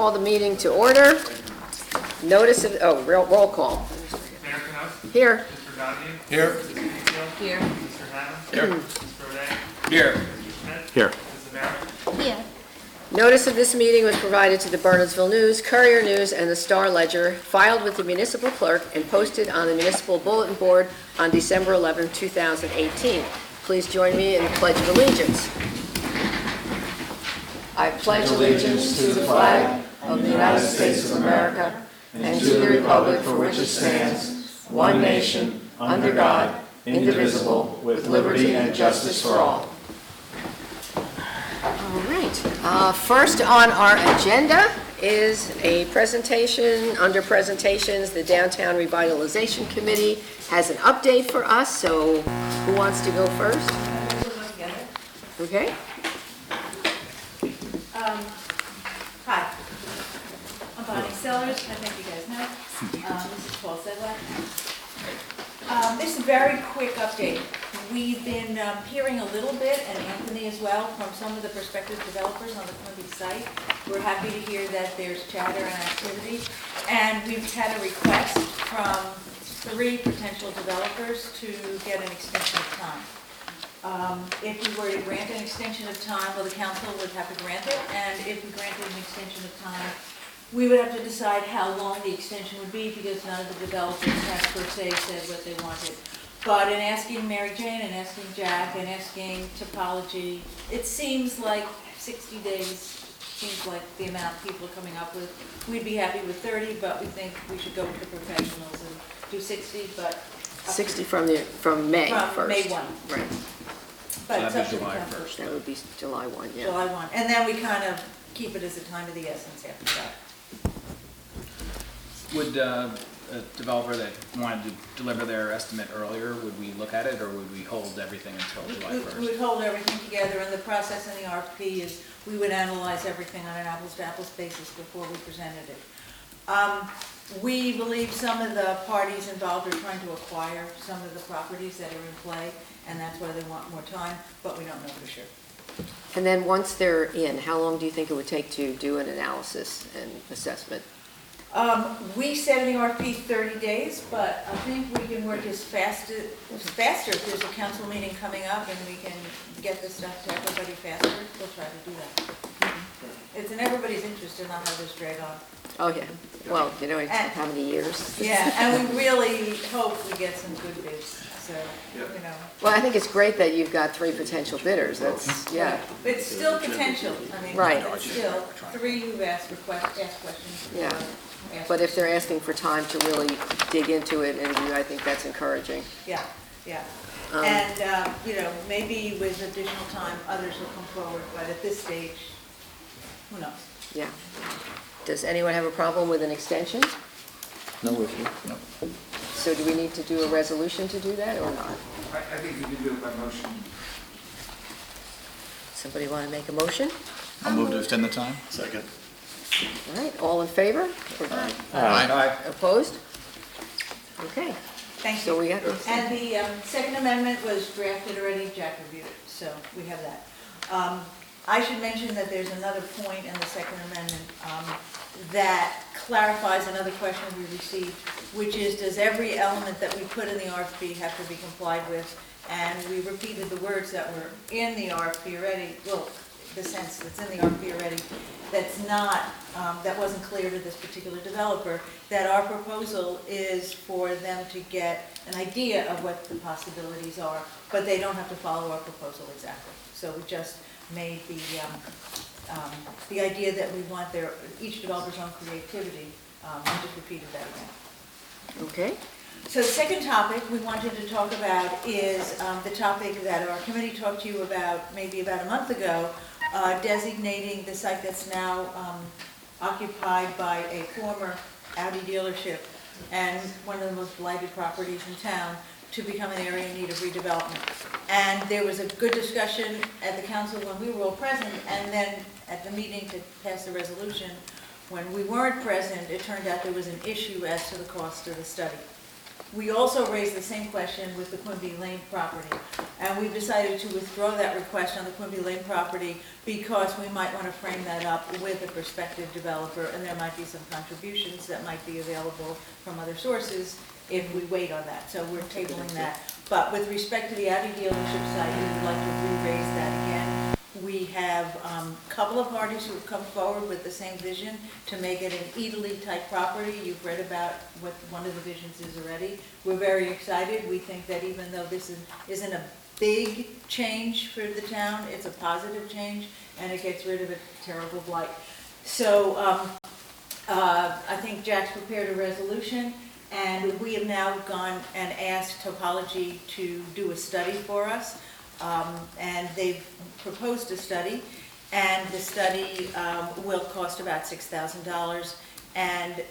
call the meeting to order. Notice of, roll call. Mayor Knaus? Here. Mr. Gandhi? Here. Mr. Greenfield? Here. Mr. Hammond? Here. Mr. O'Day? Here. Mr. Schmidt? Here. Mrs. Barrett? Here. Notice of this meeting was provided to the Bernardsville News, Courier News, and the Star Ledger, filed with the municipal clerk, and posted on the municipal bulletin board on December 11, 2018. Please join me in the Pledge of Allegiance. I pledge allegiance to the flag of the United States of America and to the republic for which it stands, one nation, under God, indivisible, with liberty and justice for all. All right. First on our agenda is a presentation. Under presentations, the Downtown Revitalization Committee has an update for us, so who wants to go first? Okay. Hi, I'm Bonnie Sellers. I think you guys know. This is Paul Sedlak. This is a very quick update. We've been hearing a little bit, and Anthony as well, from some of the prospective developers on the Quimby site. We're happy to hear that there's chatter and activity. And we've had a request from 3 potential developers to get an extension of time. If we were to grant an extension of time, well, the council would have to grant it, and if we granted an extension of time, we would have to decide how long the extension would be, because none of the developers have per se said what they wanted. But in asking Mary Jane and asking Jack and asking Topology, it seems like 60 days seems like the amount people are coming up with. We'd be happy with 30, but we think we should go with the professionals and do 60, but 60 from May 1st. from May 1. Right. But That'd it's be up to the July council. 1st. That would be July 1, yeah. July 1. And then we kind of keep it as a time of the essence after that. Would a developer that wanted to deliver their estimate earlier, would we look at it, or would we hold everything until July We 1st? would hold everything together, and the process in the RFP is we would analyze everything on an apples-to-apples basis before we presented it. We believe some of the parties involved are trying to acquire some of the properties that are in play, and that's why they want more time, but we don't know for sure. And then once they're in, how long do you think it would take to do an analysis and assessment? We said in the RFP 30 days, but I think we can work faster if there's a council meeting coming up and we can get this stuff to everybody faster. We'll try to do that. It's in everybody's interest to not have this drag on. Oh, yeah. Well, you know, how many years? Yeah, and we really hope we get some good bids, so, you know. Well, I think it's great that you've got 3 potential bidders. That's, yeah. It's still potential. I mean, Right. it's still 3 who've asked questions. Yeah. But if they're asking for time to really dig into it, and I think that's encouraging. Yeah, yeah. And, you know, maybe with additional time, others will come forward, but at this stage, who knows? Yeah. Does anyone have a problem with an extension? No issue. No. So do we need to do a resolution to do that or not? I think you can do it by motion. Somebody want to make a motion? I'll move to extend the time. Second. All right, all in favor? Aye. Opposed? Okay. Thank So you. we got this. And the second amendment was drafted already, Jack reviewed it, so we have that. I should mention that there's another point in the second amendment that clarifies another question we received, which is, does every element that we put in the RFP have to be complied with? And we repeated the words that were in the RFP already, well, the sense that's in the RFP already, that's not, that wasn't clear to this particular developer, that our proposal is for them to get an idea of what the possibilities are, but they don't have to follow our proposal exactly. So we just made the idea that we want each developer's own creativity, and just repeated that again. Okay. So the second topic we wanted to talk about is the topic that our committee talked to you about maybe about a month ago, designating the site that's now occupied by a former Audi dealership and one of the most blighted properties in town to become an area in need of redevelopment. And there was a good discussion at the council when we were all present, and then at the meeting to pass the resolution, when we weren't present, it turned out there was an issue as to the cost of the study. We also raised the same question with the Quimby Lane property, and we've decided to withdraw that request on the Quimby Lane property because we might want to frame that up with a prospective developer, and there might be some contributions that might be available from other sources if we wait on that. So we're tabling that. But with respect to the Audi dealership site, we would like to re-raise that again. We have a couple of parties who have come forward with the same vision to make it an Italy type property. You've read about what one of the visions is already. We're very excited. We think that even though this isn't a big change for the town, it's a positive change, and it gets rid of a terrible blight. So I think Jack's prepared a resolution, and we have now gone and asked Topology to do a study for us. And they've proposed a study, and the study will cost about $6,000. And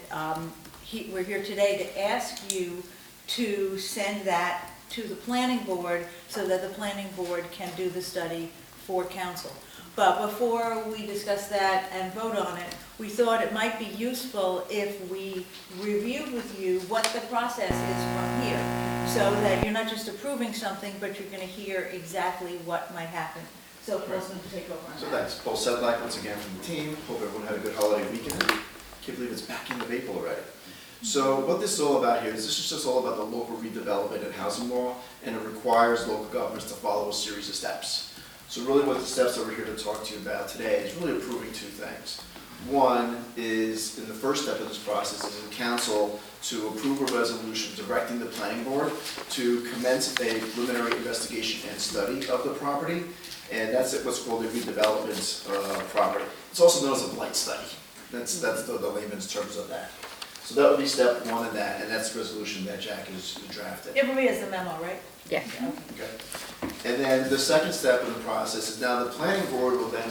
we're here today to ask you to send that to the planning board so that the planning board can do the study for council. But before we discuss that and vote on it, we thought it might be useful if we reviewed with you what the process is from here, so that you're not just approving something, but you're going to hear exactly what might happen. So Paul's going to take over on So that. thanks. Paul Sedlak once again from the team. Hope everyone had a good holiday weekend. Can't believe it's back into April already. So what this is all about here is this is just all about the local redevelopment and housing law, and it requires local governments to follow a series of steps. So really what the steps that we're here to talk to you about today is really approving two things. One is, in the first step of this process, is in council to approve a resolution directing the planning board to commence a preliminary investigation and study of the property, and that's what's called a redevelopment property. It's also known as a blight study. That's the layman's terms of that. So that would be step one in that, and that's the resolution that Jack is drafted. Everybody has the memo, right? Yeah. Okay. And then the second step in the process is now the planning board will then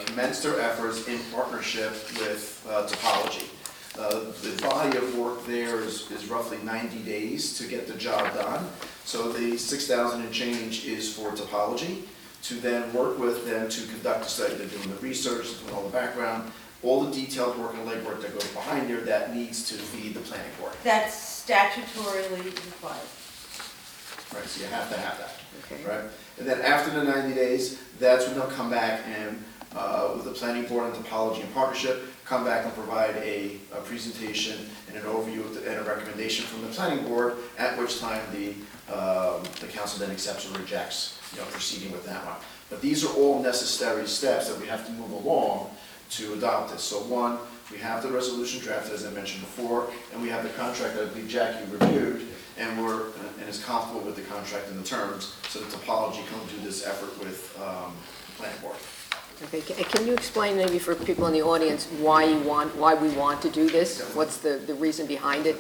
commence their efforts in partnership with Topology. The body of work there is roughly 90 days to get the job done. So the $6,000 and change is for Topology to then work with them to conduct a study. They're doing the research, doing all the background, all the detailed work and legwork that goes behind there that needs to feed the planning board. That's statutorily required. Right, so you have to have that. Okay. Right? And then after the 90 days, that's when they'll come back and, with the planning board and Topology in partnership, come back and provide a presentation and an overview and a recommendation from the planning board, at which time the council then accepts or rejects, proceeding with that one. But these are all necessary steps that we have to move along to adopt this. So one, we have the resolution drafted, as I mentioned before, and we have the contract that I believe Jackie reviewed, and is comfortable with the contract and the terms, so that Topology can do this effort with the planning board. Okay, can you explain maybe for people in the audience why we want to do this? What's the reason behind it?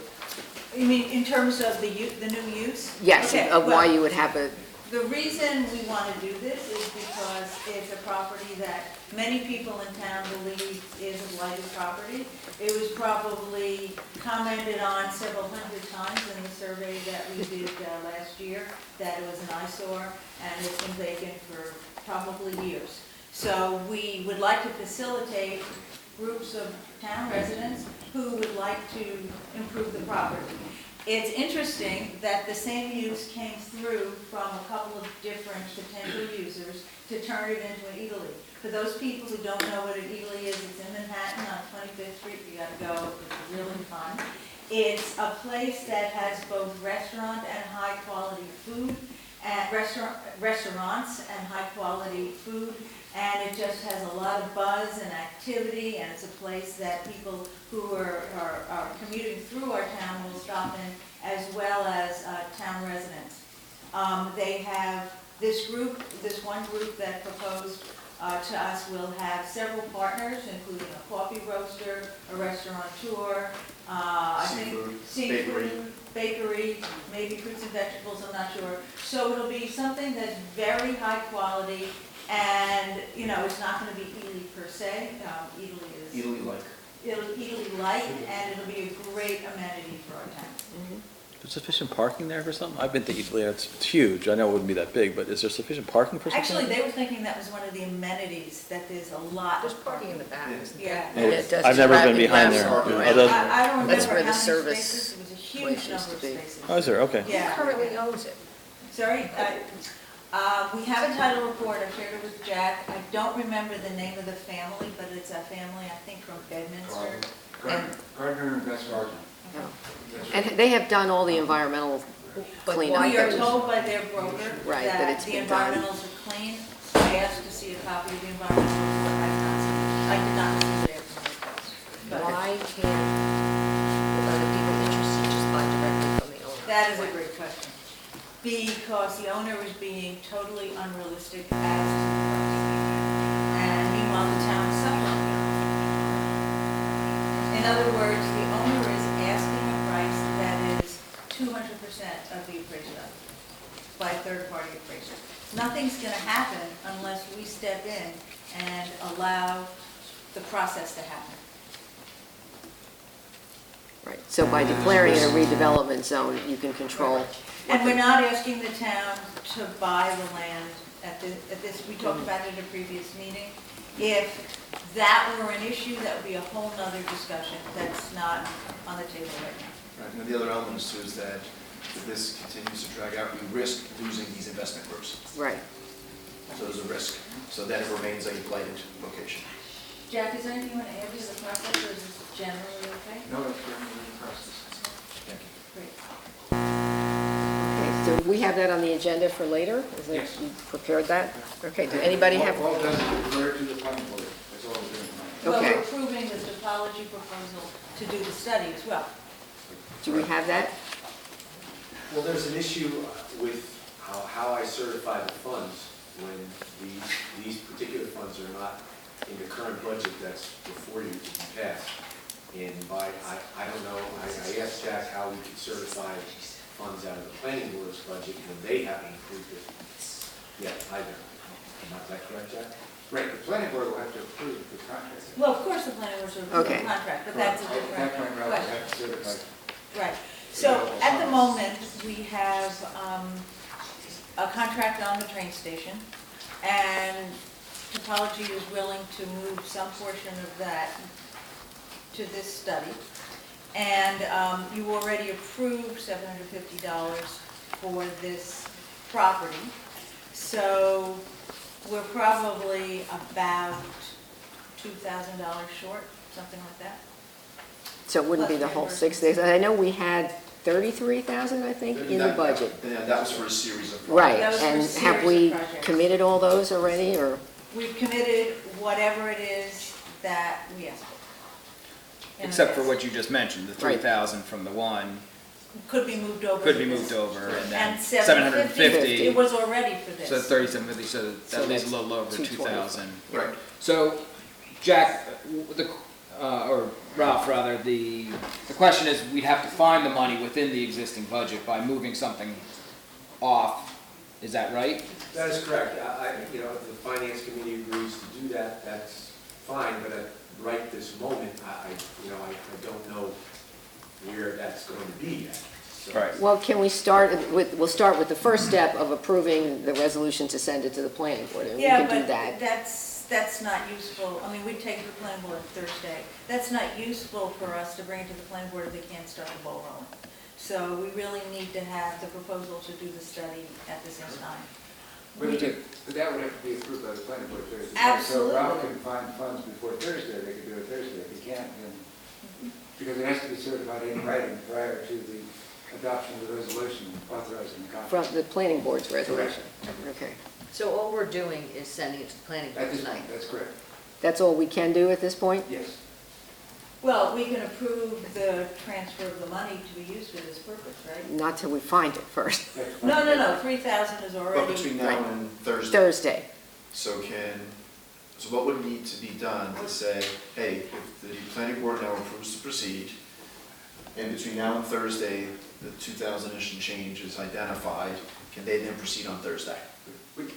You mean in terms of the new use? Yes, Okay, of well, why you would have a, the reason we want to do this is because it's a property that many people in town believe is a blighted property. It was probably commented on several hundred times in the survey that we did last year, that it was an eyesore, and it's been vacant for probably years. So we would like to facilitate groups of town residents who would like to improve the property. It's interesting that the same use came through from a couple of different potential users to turn it into an eatery. For those people who don't know what an eatery is, it's in Manhattan on 25th Street. You gotta go, it's really fun. It's a place that has both restaurant and high quality food, and restaurants and high quality food. And it just has a lot of buzz and activity, and it's a place that people who are commuting through our town will stop in, as well as town residents. They have this one group that proposed to us will have several partners, including a coffee roaster, a restaurateur, I think seafood, bakery, maybe fruits and vegetables, I'm not sure. So it'll be something that's very high quality. And, it's not going to be Ely per se. Ely is Ely-like, and it'll be a great amenity for our town. mm-hmm. There's sufficient parking there for something? I've been to Italy, it's huge. I know it wouldn't be that big, but is there sufficient parking for something? Actually, they were thinking that was one of the amenities, that there's a lot. There's parking in the back, isn't there? Yeah. And it does I've never been rapid behind mass there. parking. I don't- I don't That's remember where the how many service- spaces. It was a huge place huge used number to of be. spaces. Oh, is there, okay. Who Yeah. currently owns it? Sorry, we have a title report, I shared it with Jack. I don't remember the name of the family, but it's a family, I think, from Bedminster. Gardner and Best Garden. And they have done all the environmental cleanup. We are that was- told by their broker Right, that that it's the been done. environmentals are clean. I asked to see a copy of the environmental report, I did not see it. I did not receive it after my request. But Why can't other people interested just buy directly from the owner? that is a great question. Because the owner is being totally unrealistic as to the price. And meanwhile, the town is suffering. In other words, the owner is asking a price that is 200% of the appraised value by a third-party appraiser. Nothing's going to happen unless we step in and allow the process to happen. Right, so by declaring it a redevelopment zone, you can control. And we're not asking the town to buy the land at this, we talked about it at a previous meeting. If that were an issue, that would be a whole nother discussion that's not on the table right now. Right, and the other element too is that if this continues to drag out, we risk losing these investment groups. Right. So there's a risk. So then it remains a blighted location. Jack, is there anything you want to add to the process, or is this generally okay? No, it's currently in process. Thank you. Great. Okay, so we have that on the agenda for later? Is it, Yes. you prepared that? Okay, do anybody have? All done is declare to the planning board. That's all we're doing tonight. Well, Okay. we're approving the topology proposal to do the study as well. Do we have that? Well, there's an issue with how I certify the funds when these particular funds are not in the current budget that's before you to be passed. And I don't know, I asked Jack how we could certify funds out of the planning board's budget when they haven't approved it yet either. Is that correct, Jack? Right, the planning board will have to approve the contract. Well, of course, the planning board should approve the Okay. contract, but that's a At that point, different Ralph, question. we have to certify. Right, so at the moment, we have a contract on the train station, and Topology is willing to move some portion of that to this study. And you already approved $750 for this property, so we're probably about $2,000 short, something like that. So it wouldn't be the whole 6 days. I know we had 33,000, I think, in the budget. And that was for a series of. Right, That was for a and have series we of projects. committed all those already, or? We've committed whatever it is that we asked for. in Except for advance. what you just mentioned, the Right. 3,000 from the one Could be moved over. could be to moved this. over, and then And 750, 750. it was already for this. So 3750, so So that leaves a that's little over 220. 2,000. Right. So, Jack, or Ralph rather, the question is, we'd have to find the money within the existing budget by moving something off. Is that right? That is correct. If the finance committee agrees to do that, that's fine, but at right this moment, I don't know where that's going to be yet. So- Right. Well, can we we'll start with the first step of approving the resolution to send it to the planning board, and we Yeah, can do but that. that's not useful. I mean, we take it to the planning board Thursday. That's not useful for us to bring it to the planning board if they can't start the ball rolling. So we really need to have the proposal to do the study at the same time. But that would have to be approved by the planning board Thursday. Absolutely. So Ralph can find funds before Thursday, they could do it Thursday. If he can't, then, because it has to be certified in writing prior to the adoption of the resolution authorizing the contract. From the planning board's resolution. Okay. So all we're doing is sending it to the planning At board this tonight. point, that's correct. That's all we can do at this point? Yes. Well, we can approve the transfer of the money to be used for this purpose, right? Not till we find it first. That's fine. No, 3,000 is But already. between now and Thursday. Thursday. So what would need to be done to say, hey, if the planning board now approves to proceed, and between now and Thursday, the 2,000-ish and change is identified, can they then proceed on Thursday?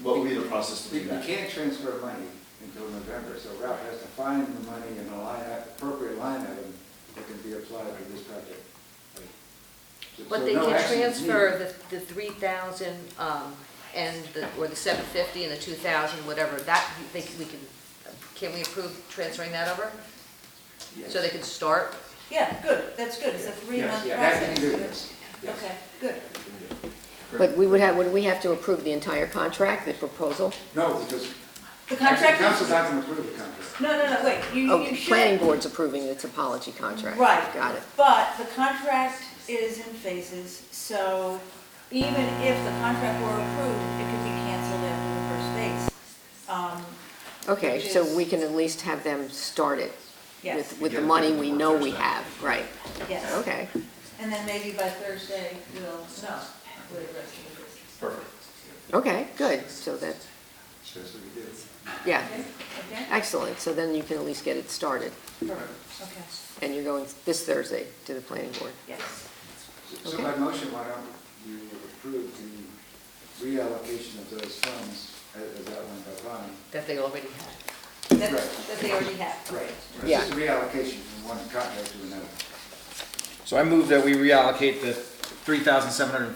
What would be the process to We do that? can't transfer money until November, so Ralph has to find the money in a appropriate line item that can be applied to this project. But So they no can action is transfer the 3,000, or the 750 and the 2,000, whatever, we can we approve transferring that over? needed. So they can start Yeah, good, that's good, it's a 3-month Yes, process. yeah, that can do this. Yes. Okay, good. But would we have to approve the entire contract, the proposal? No, because The the contract council's is, not going to approve the contract. no, wait, Oh, you should. planning board's approving the topology contract. Right. Got it. But the contract is in phases, so even if the contract were approved, it could be canceled after the first phase. Okay, Which so is- we can at least have them start it Yes, with the money we know we have, right? yes. Okay, And then maybe by Thursday, we'll know where the rest of it is. Perfect. okay, good, so that, That's what we did. yeah, Okay? Okay? excellent, so then you can at least get it started. Perfect. Okay, And you're going this Thursday to the planning board. yes. So Okay. by motion, why don't you approve the reallocation of those funds as outlined by Bonnie? That they already have. That they already have. Right. Yeah. It's just a reallocation from one contract to another. So I move that we reallocate the $3,750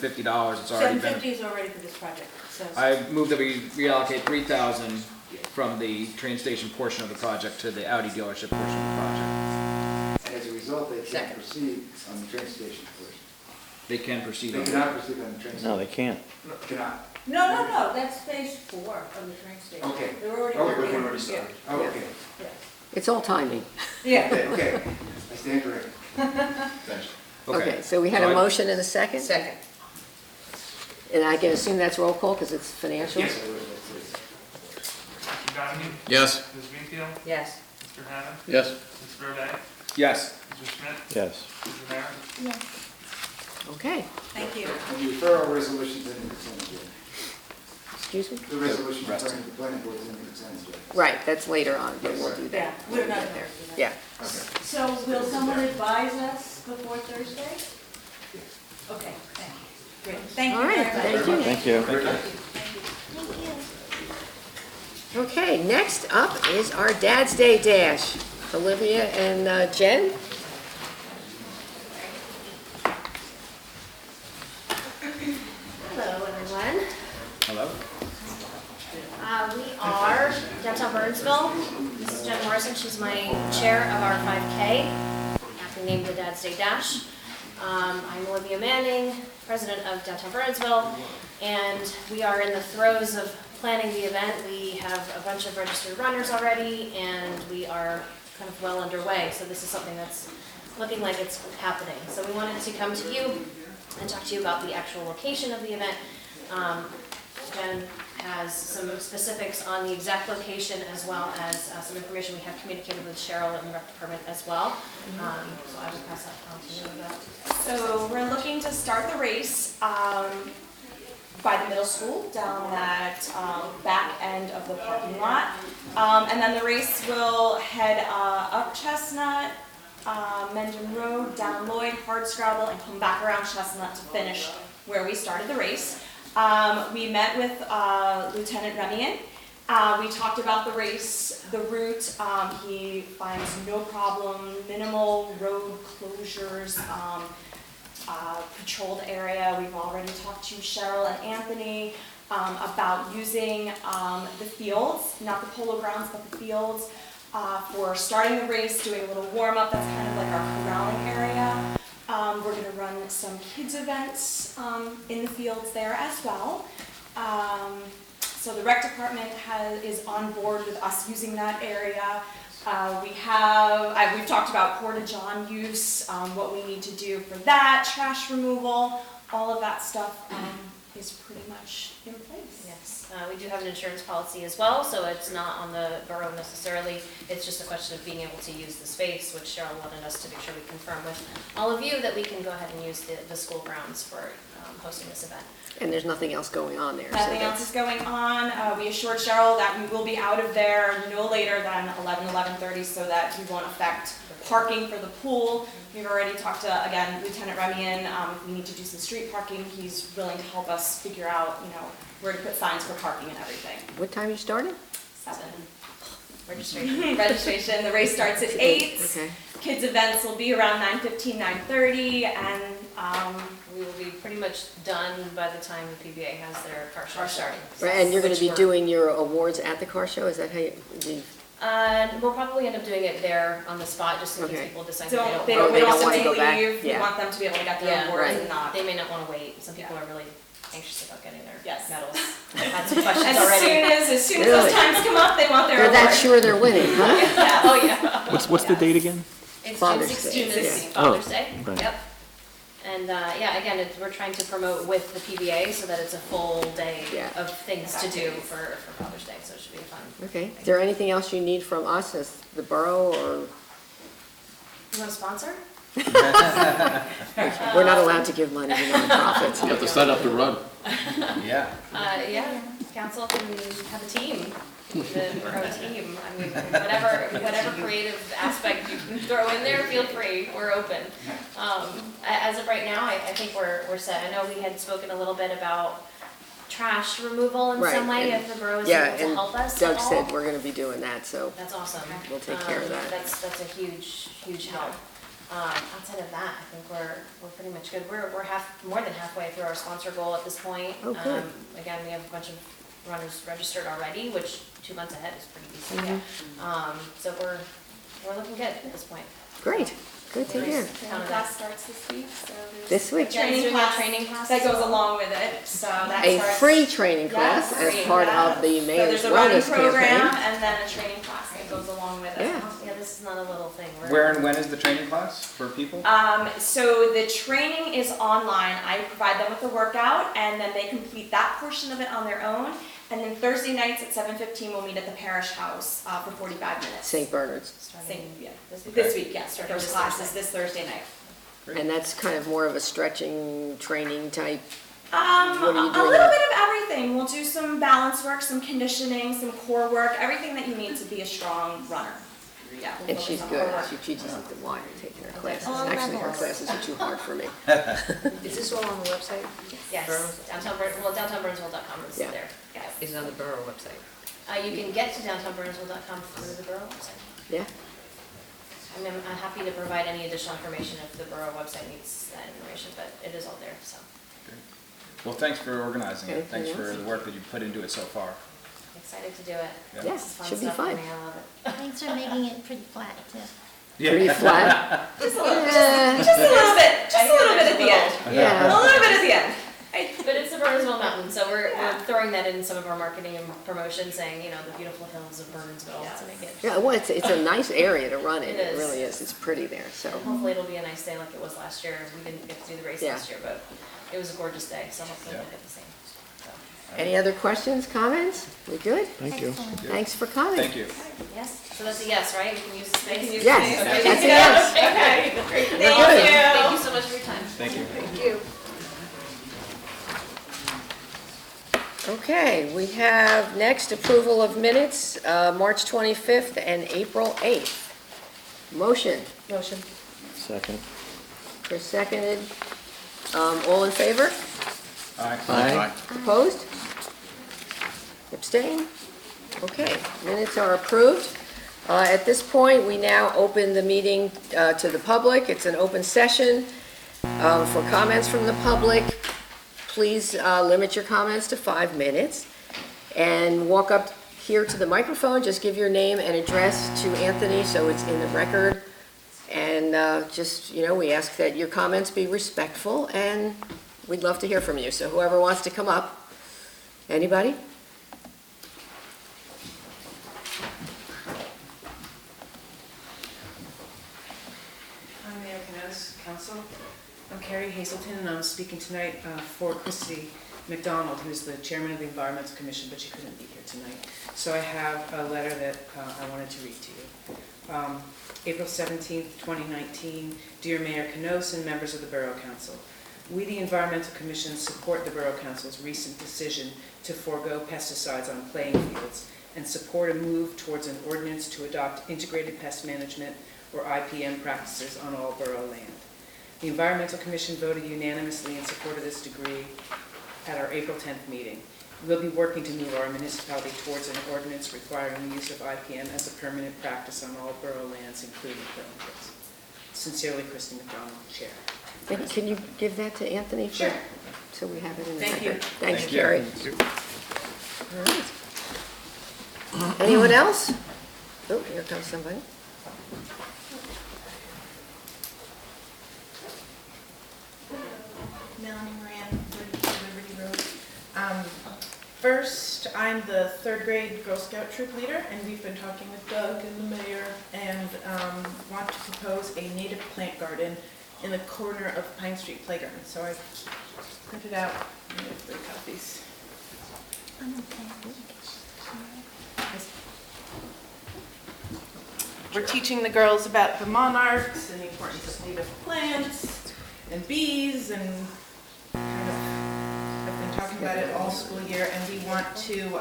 that's already been. 750 is already for this project, so. I move that we reallocate 3,000 from the train station portion of the project to the Audi dealership portion of the project. And as a result, they Second. can't proceed on the train station portion. They can proceed They on cannot proceed on the train station. No, they can't. Cannot. No, that's phase 4 of the train station. Okay. They're already Oh, working. we're already started. Oh, okay. Yeah. It's all timing. Yeah. Okay. I stand corrected. Thanks. Okay, so we had So a I- motion and a second? Second. And I can assume that's roll call because it's financial? Yes, I would, that's it. Mr. Donahue? Yes. Ms. Greenfield? Yes. Mr. Hammond? Yes. Ms. Roday? Yes. Mr. Schmidt? Yes. Mr. Mayor? Okay, Thank you. And you refer all resolutions in the consent agenda. excuse me? The resolution rest. referring to the planning board is in the consent agenda. Right, that's later on, but we'll do Yeah, that. we're not there. there. Yeah, So will someone advise us before Thursday? Okay, thank you. Great, thank you all right, very much. thank you. Thank you. Okay, next up is our Dad's Day Dash. Olivia and Jen? Hello, everyone. Hello? We are downtown Bernardsville. This is Jen Morrison. She's my chair of our 5K, aptly named the Dad's Day Dash. I'm Olivia Manning, president of downtown Bernardsville, and we are in the throes of planning the event. We have a bunch of registered runners already, and we are kind of well underway. So this is something that's looking like it's happening. So we wanted to come to you and talk to you about the actual location of the event. Jen has some specifics on the exact location as well as some information we have communicated with Cheryl in the rec department as well. So I will pass that on to you about. So we're looking to start the race by the middle school down that back end of the parking lot. And then the race will head up Chestnut, Mendon Road, down Lloyd, Hardscrabble, and come back around Chestnut to finish where we started the race. We met with Lieutenant Remian. We talked about the race, the route. He finds no problem, minimal road closures, patrolled area. We've already talked to Cheryl and Anthony about using the fields, not the polo grounds, but the fields, for starting the race, doing a little warm-up. That's kind of like our corralling area. We're going to run some kids events in the fields there as well. So the rec department is on board with us using that area. We've talked about porta-john use, what we need to do for that, trash removal, all of that stuff is pretty much in place. Yes, we do have an insurance policy as well, so it's not on the borough necessarily. It's just a question of being able to use the space, which Cheryl wanted us to make sure we confirm with all of you that we can go ahead and use the school grounds for hosting this event. And there's nothing else going on there. so Nothing that's- else is going on. We assured Cheryl that we will be out of there no later than 11:30 so that we won't affect parking for the pool. We've already talked to, again, Lieutenant Remian. If we need to do some street parking, he's willing to help us figure out, where to put signs for parking and everything. What time you started? 7. Registration. Registration. The race starts at 8. Okay. Kids events will be around 9:15, 9:30, and We will be pretty much done by the time the PBA has their car show starting. Right, and you're going Which to be we're- doing your awards at the car show, is that how you, We'll probably end up doing it there on the spot, just in case Okay. people decide Don't, that they they don't, don't. we they don't also wanna may go back. leave, we Yeah. want them to be able to get their Yeah, awards right. and not. They may not wanna wait, some people are really anxious about getting their Yes. medals. I've had some questions As already. soon as Really? those times come up, they want their They're award. that sure they're winning, huh? Yeah. Oh, yeah. What's the date again? It's Father's June Day, 16th, yeah. is Father's Day, right. yep. And, yeah, again, we're trying to promote with the PBA so that it's a full day Yeah. of things to do for Father's Day, so it should be fun. Okay, is there anything else you need from us as the borough, or You want a sponsor? we're not allowed to give money to nonprofits? You have to sign up to run. Yeah. Yeah, council can have a team, the borough team. I mean, whatever creative aspect you can throw in there, feel free, we're open. As of right now, I think we're set. I know we had spoken a little bit about trash removal in some Right, way, and- if the borough is Yeah, able to and help us at Doug all. said we're gonna be doing that, so That's awesome. we'll take care of that. That's a huge help. Outside of that, I think we're pretty much good. We're more than halfway through our sponsor goal at this point. Oh, good. Again, we have a bunch of runners registered already, which 2 months ahead is pretty decent. Mm-hmm. So we're looking good at this point. Great, good to hear. Training class starts this week, so there's. This week? Yeah, Training doing a class. training class That as goes well. along with it, so that A starts. free training class as free, part yeah. of the So mayor's there's a running wellness program campaign. and then a training class that goes along with it. Yeah. Yeah, this is not a little thing. Where and when is the training class for people? So the training is online. I provide them with the workout, and then they complete that portion of it on their own. And then Thursday nights at 7:15, we'll meet at the parish house for 45 minutes. St. Bernard's. Same, yeah. This week. This week, yes. Starting First this class Thursday. is this Thursday night. And that's kind of more of a stretching, training type. A What are you doing? little bit of everything. We'll do some balance work, some conditioning, some core work, everything that you need to be a strong runner. Yeah. And focus she's on good. core work. She teaches at the Y, taking her classes. All Actually, her levels. classes are too hard for me. Is this all on the website? Yes, downtownburnsville.com is Yeah. there. Yes. Is it on the borough website? You can get to downtownburnsville.com through the borough website. Yeah, I'm happy to provide any additional information if the borough website needs that information, but it is all there, so. Well, thanks for organizing it. Anything Thanks for else? the work that you've put into it so far. I'm excited to do it. Yeah. yeah, This is fun should be stuff for fun. me, I love it. Thanks for making it pretty flat, too. Pretty flat. Just a little, Yeah. just a little bit, just a little bit at the end. A Yeah, little bit at the end. But it's the Bernardsville Mountain, so we're Yeah. throwing that in some of our marketing and promotion, saying, the beautiful hills of Bernardsville Yes. to make it. yeah, well, it's a nice area to run in. It It is. really is. It's pretty there, so. And hopefully it'll be a nice day like it was last year. We didn't get to do the race Yeah. last year, but it was a gorgeous day, so hopefully Yeah. we'll get the same. So, Any other questions, comments? We good? Thank you. Excellent. Thanks for coming. Thank you. yes, so that's a yes, right? We can use the space? Use Yes, the space. that's a yes. Okay, great. Thank good. you. Thank you so much for your time. Thank you. Thank you. Okay, we have next approval of minutes, March 25th and April 8th. Motion. Motion. Second. Chris seconded. All in favor? Aye. Aye. Opposed? Abstain? Okay, minutes are approved. At this point, we now open the meeting to the public. It's an open session. For comments from the public, please limit your comments to 5 minutes. And walk up here to the microphone, just give your name and address to Anthony so it's in the record. And we ask that your comments be respectful, and we'd love to hear from you. So whoever wants to come up. Anybody? I'm Mayor Canales, Council. I'm Carrie Hazelton, and I'm speaking tonight for Christy McDonald, who's the chairman of the Environmental Commission, but she couldn't be here tonight. So I have a letter that I wanted to read to you. April 17th, 2019, Dear Mayor Canales and members of the Borough Council, we, the Environmental Commission, support the Borough Council's recent decision to forego pesticides on playing fields and support a move towards an ordinance to adopt integrated pest management or IPM practices on all borough land. The Environmental Commission voted unanimously in support of this degree at our April 10th meeting. We'll be working to move our municipality towards an ordinance requiring the use of IPM as a permanent practice on all borough lands, including playing fields. Sincerely, Christy McDonald, Chair. And can you give that to Anthony? Sure. So we have it in the Thank you. record. Thanks, Thank you. Carrie. All right. Anyone else? Oh, here comes somebody. Melanie Moran, 32 Liberty Road. First, I'm the third grade Girl Scout troop leader, and we've been talking with Doug and the mayor and want to propose a native plant garden in the corner of Pine Street Playground. So I printed out 3 copies. We're teaching the girls about the monarchs and the importance of native plants and bees and kind of, I've been talking about it all school year, and we want to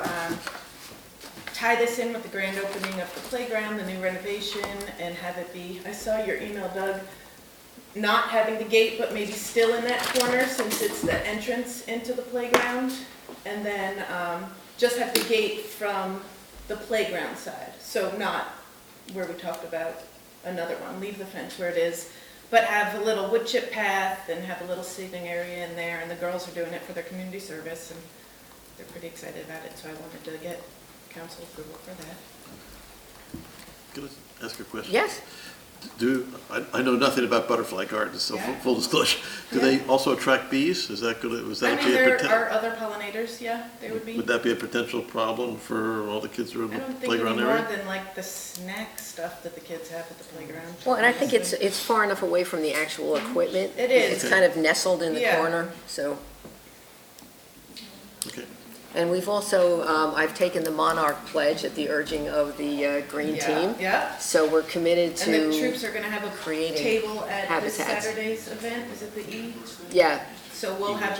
tie this in with the grand opening of the playground, the new renovation, and have it be, I saw your email, Doug, not having the gate, but maybe still in that corner since it's the entrance into the playground, and then just have the gate from the playground side, so not where we talked about another one, leave the fence where it is, but have a little wood chip path and have a little seating area in there, and the girls are doing it for their community service, and they're pretty excited about it, so I wanted to get council approval for that. Can I ask a question? Yes? I know nothing about butterfly gardens, so Yeah. full disclosure. Do they also attract bees? Is that gonna, was that I be mean, a there potential? are other pollinators, yeah, there would be. Would that be a potential problem for all the kids who are in I the don't think any playground more area? than like the snack stuff that the kids have at the playground. Well, and I think it's far enough away from the actual equipment. It is. It's kind of nestled in the Yeah. corner, so. Okay. And we've also, I've taken the Monarch pledge at the urging of the Green Yeah, Team. yeah. So we're committed And the to, troops are gonna have a creating table at this habitats. Saturday's event, is it the E? yeah, So we'll have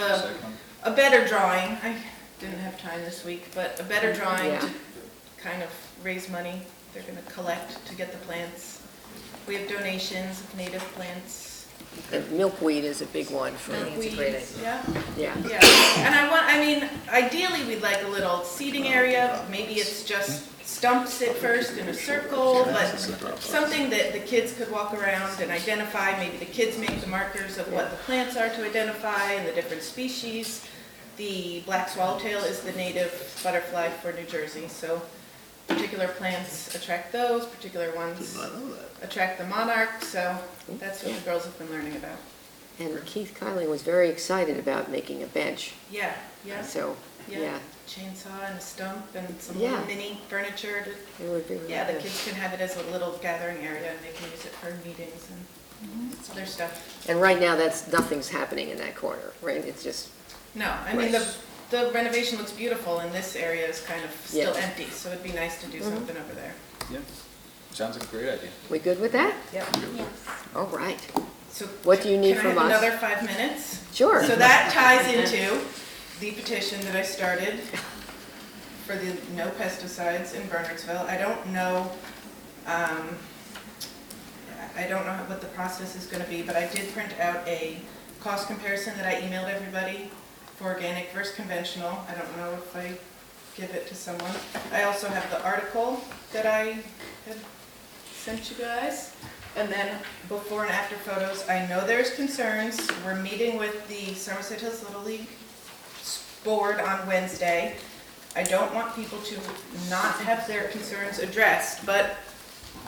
a better drawing, I didn't have time this week, but a better drawing Yeah. to kind of raise money. They're gonna collect to get the plants. We have donations of native plants. and milkweed is a big one for, I think it's a great idea. Yeah, yeah. yeah. And I mean, ideally, we'd like a little seating area. Maybe it's just stumps at first in a circle, but something that the kids could walk around and identify. Maybe the kids make the markers of what the plants are to identify and the different species. The black swallowtail is the native butterfly for New Jersey, so particular plants attract those, particular ones I know that. attract the monarch, so that's what the girls have been learning about. And Keith Kyling was very excited about making a bench, Yeah, yeah, so, yeah, chainsaw and a stump and some Yeah. little mini furniture to, it would be really yeah, the good. kids can have it as a little gathering area and they can use it for meetings and other stuff. And right now, nothing's happening in that corner, right? It's just, No, I mean, Right. the renovation looks beautiful and this area is kind of still Yeah. empty, so it'd be nice to do something over there. Yeah, sounds like a great idea. we good with that? Yep. Yes. All right. So What do you need from Can I us? have another 5 minutes? Sure. So that ties into the petition that I started for the no pesticides in Bernardsville. I don't know what the process is gonna be, but I did print out a cost comparison that I emailed everybody for organic versus conventional. I don't know if I give it to someone. I also have the article that I had sent you guys. And then before and after photos, I know there's concerns. We're meeting with the Somerset Hills Little League board on Wednesday. I don't want people to not have their concerns addressed, but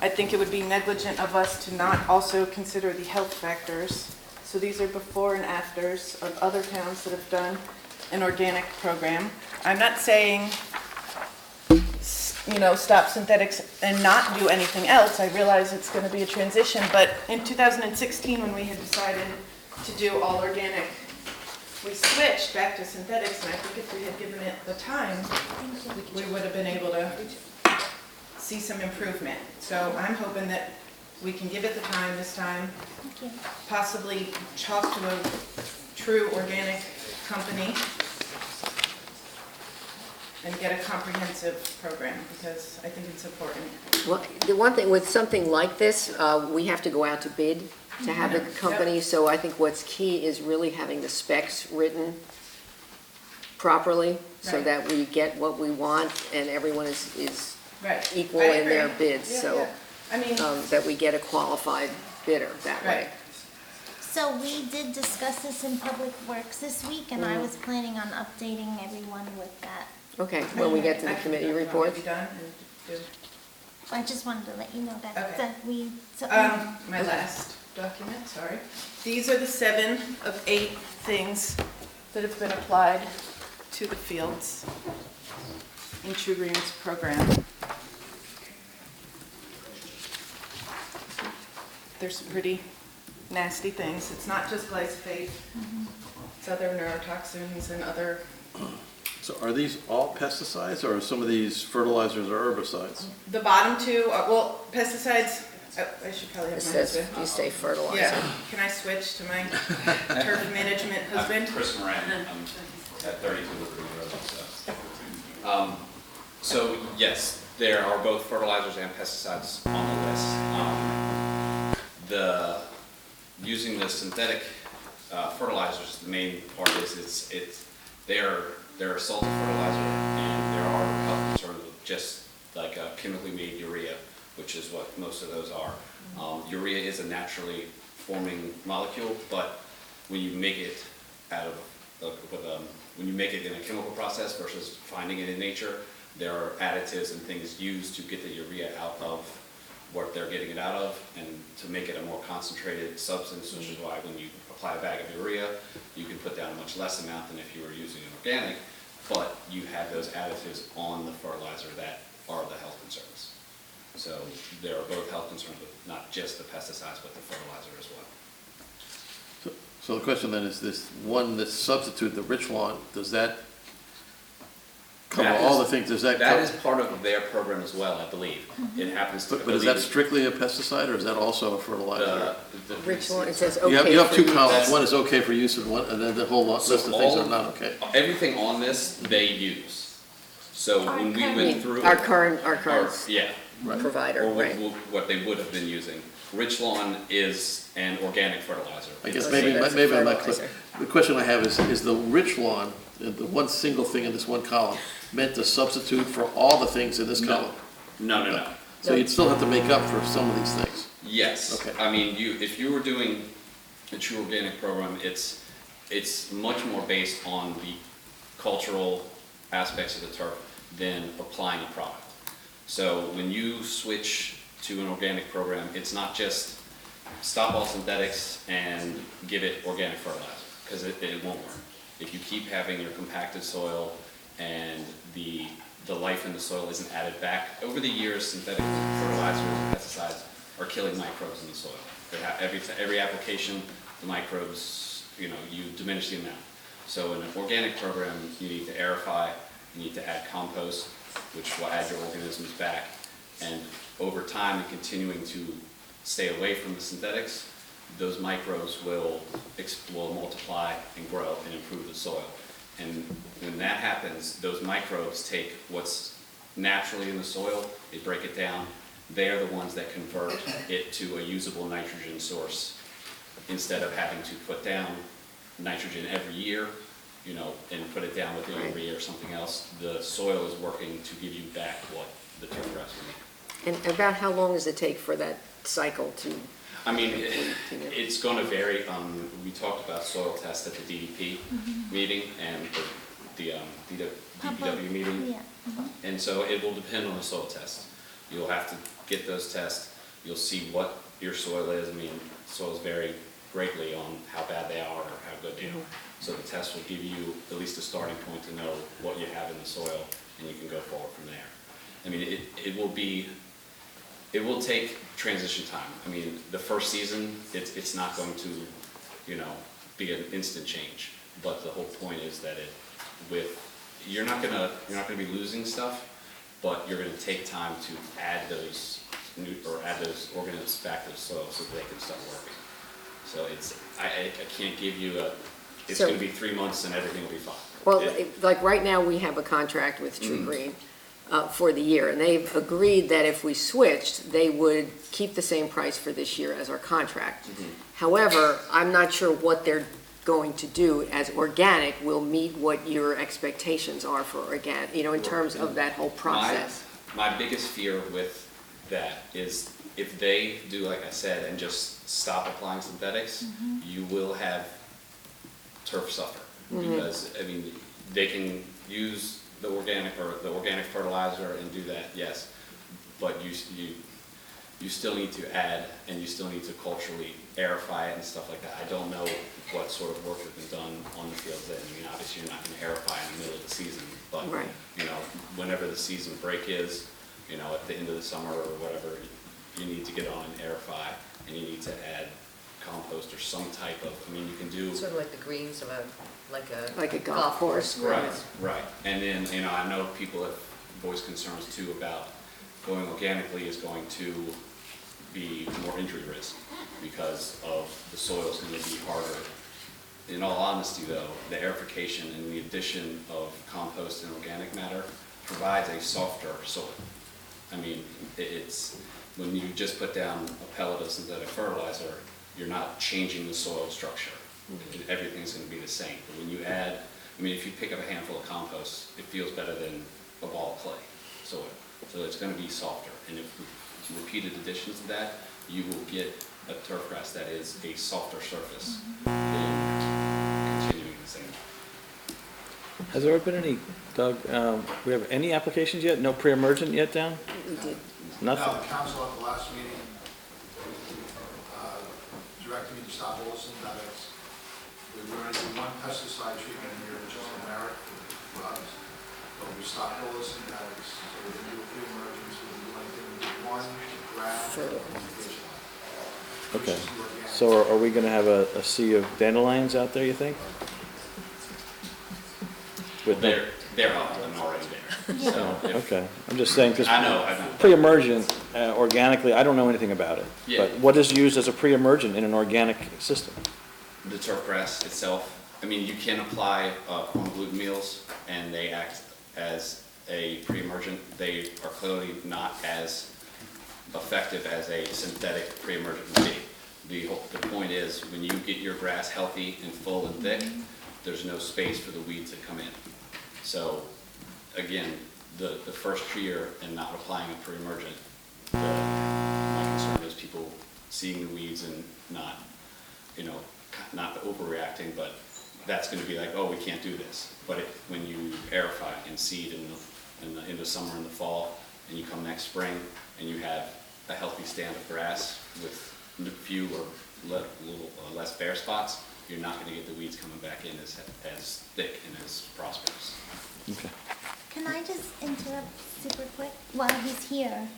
I think it would be negligent of us to not also consider the health factors. So these are before and afters of other towns that have done an organic program. I'm not saying, stop synthetics and not do anything else. I realize it's going to be a transition, but in 2016, when we had decided to do all organic, we switched back to synthetics, and I think if we had given it the time, we would have been able to see some improvement. So I'm hoping that we can give it the time this time, possibly talk to a true organic company and get a comprehensive program, because I think it's important. Well, the one thing with something like this, we have to go out to bid to have the company, so I think what's key is really having the specs written properly, so Right. that we get what we want and everyone is Right. equal I in their agree. bids, Yeah, so yeah. I mean, that we get a qualified bidder that way. right. So we did discuss this in Public Works this week, and I was planning on updating everyone with that. Okay, when we get to the I can committee do that. reports. Be done and do- I just wanted to let you know that, Okay. that we, so, My last document, sorry. These are the 7 of 8 things that have been applied to the fields in True Green's program. There's some pretty nasty things. It's not just glyphosate. It's other neurotoxins and other, So are these all pesticides, or are some of these fertilizers or herbicides? the bottom 2, well, pesticides, I should probably It have my says, husband. you say fertilizer. Yeah, can I switch to my turf management husband? Chris Moran, I'm at 32 Liberty Road also. So yes, there are both fertilizers and pesticides on the list. Using the synthetic fertilizers, the main part is they're a salty fertilizer, and there are health concerns with just like a chemically made urea, which is what most of those are. Urea is a naturally forming molecule, but when you make it out of when you make it in a chemical process versus finding it in nature, there are additives and things used to get the urea out of what they're getting it out of, and to make it a more concentrated substance, which is why when you apply a bag of urea, you can put down a much less amount than if you were using an organic, but you have those additives on the fertilizer that are the health concerns. So there are both health concerns with not just the pesticides, but the fertilizer as well. So the question then is this one, this substitute, the rich lawn, does that cover all the things, does that That cover? is part of their program as well, I believe. It happens to. But is that strictly a pesticide, or is that also a fertilizer? Which one, it says You okay. have for two use. columns, one is okay for use, and one, and then the whole list of things are not okay. Everything on this, they use. So when we went through. Our current Yeah. provider, Or right. what they would have been using. Rich Lawn is an organic fertilizer. I guess Okay, maybe, that's maybe I'm not clear. fertilizer. The question I have is the rich lawn, the one single thing in this one column, meant to substitute for all the things in this No. column? No. So you'd still have to make up for some of these things? Yes. Okay. I mean, if you were doing a true organic program, it's much more based on the cultural aspects of the turf than applying a product. So when you switch to an organic program, it's not just stop all synthetics and give it organic fertilizer, because it won't work. If you keep having your compacted soil and the life in the soil isn't added back, over the years, synthetic fertilizers and pesticides are killing microbes in the soil. Every application, the microbes, you diminish the amount. So in an organic program, you need to aerify, you need to add compost, which will add your organisms back. And over time, and continuing to stay away from the synthetics, those microbes will multiply and grow and improve the soil. And when that happens, those microbes take what's naturally in the soil, they break it down. They're the ones that convert it to a usable nitrogen source, instead of having to put down nitrogen every year, and put it down with the urea or something else. The soil is working to give you back what the turf grass will need. And about how long does it take for that cycle to? I mean, it's going to vary. We talked about soil tests at the DDP meeting and the DPW meeting. yeah. And so it will depend on the soil test. You'll have to get those tests. You'll see what your soil is. I mean, soils vary greatly on how bad they are or how good they are. So the test will give you at least a starting point to know what you have in the soil, and you can go forward from there. I mean, it will take transition time. I mean, the first season, it's not going to, be an instant change. But the whole point is that you're not gonna be losing stuff, but you're gonna take time to add those organisms back to the soil so that they can start working. So I can't give you it's So- gonna be 3 months and everything will be fine. Well, like right now, we have a contract with True Green for the year, and they've agreed that if we switched, they would keep the same price for this year as our contract. However, I'm not sure what they're going to do as organic will meet what your expectations are for organic, in terms of that whole process. My biggest fear with that is if they do, like I said, and just stop applying synthetics, you will have turf suffer. Because, I mean, they can use the organic fertilizer and do that, yes. but you still need to add, and you still need to culturally aerify it and stuff like that. I don't know what sort of work has been done on the fields then. I mean, obviously, you're not gonna aerify in the middle of the season, but, Right. you know, whenever the season break is, you know, at the end of the summer or whatever, you need to get on and aerify, and you need to add compost or some type of, I mean, you can do. Sort of like the greens of Like a golf course. Right, right. And then, you know, I know people have voiced concerns too about going organically is going to be more injury risk because of the soil's going to be harder. In all honesty though, the aerification and the addition of compost and organic matter provides a softer soil. I mean, it's, when you just put down a pellet of synthetic fertilizer, you're not changing the soil structure. Everything's going to be the same. But when you add, I mean, if you pick up a handful of compost, it feels better than a ball of clay soil. So it's going to be softer. And if repeated additions to that, you will get a turf grass that is a softer surface than continuing the same. Has there been any, Doug, we have any applications yet? No pre-emergent yet down? We did. Nothing? No, the council at the last meeting directed me to stop all this, that is, we were going to do one pesticide treatment a year, which is generic for us, but we stopped all this, that is, so we didn't do a pre-emergence, we didn't do anything, we did one grass application. Okay. So are we going to have a sea of dandelions out there, you think? With They're up and already there. So okay. I'm just saying, because I know. pre-emergent, organically, I don't know anything about it. Yeah. But what is used as a pre-emergent in an organic system? The turf grass itself, I mean, you can apply corn gluten meals and they act as a pre-emergent. They are clearly not as effective as a synthetic pre-emergent would be. The point is, when you get your grass healthy and full and thick, there's no space for the weeds to come in. So, again, the first year and not applying a pre-emergent, my concern is people seeing the weeds and not, you know, not overreacting, but that's going to be like, oh, we can't do this. But when you aerify and seed in the summer and the fall, and you come next spring and you have a healthy stand of grass with few or little less bare spots, you're not going to get the weeds coming back in as thick and as prosperous. Okay. Can I just interrupt super quick while he's here?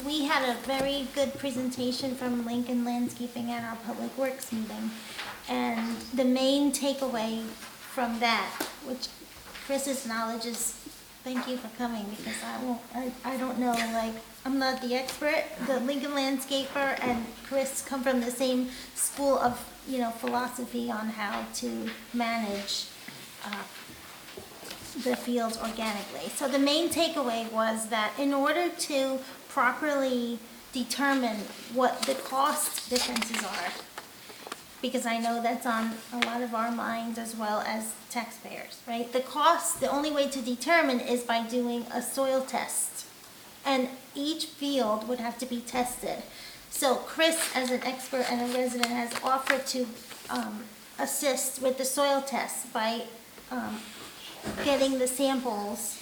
We had a very good presentation from Lincoln Landscaping at our Public Works meeting. And the main takeaway from that, which Chris's knowledge is, thank you for coming, because I don't know, like, I'm not the expert. The Lincoln Landscaper and Chris come from the same school of, you know, philosophy on how to manage the fields organically. So the main takeaway was that in order to properly determine what the cost differences are, because I know that's on a lot of our minds as well as taxpayers, right? The cost, the only way to determine is by doing a soil test. And each field would have to be tested. So Chris, as an expert and a resident, has offered to assist with the soil test by getting the samples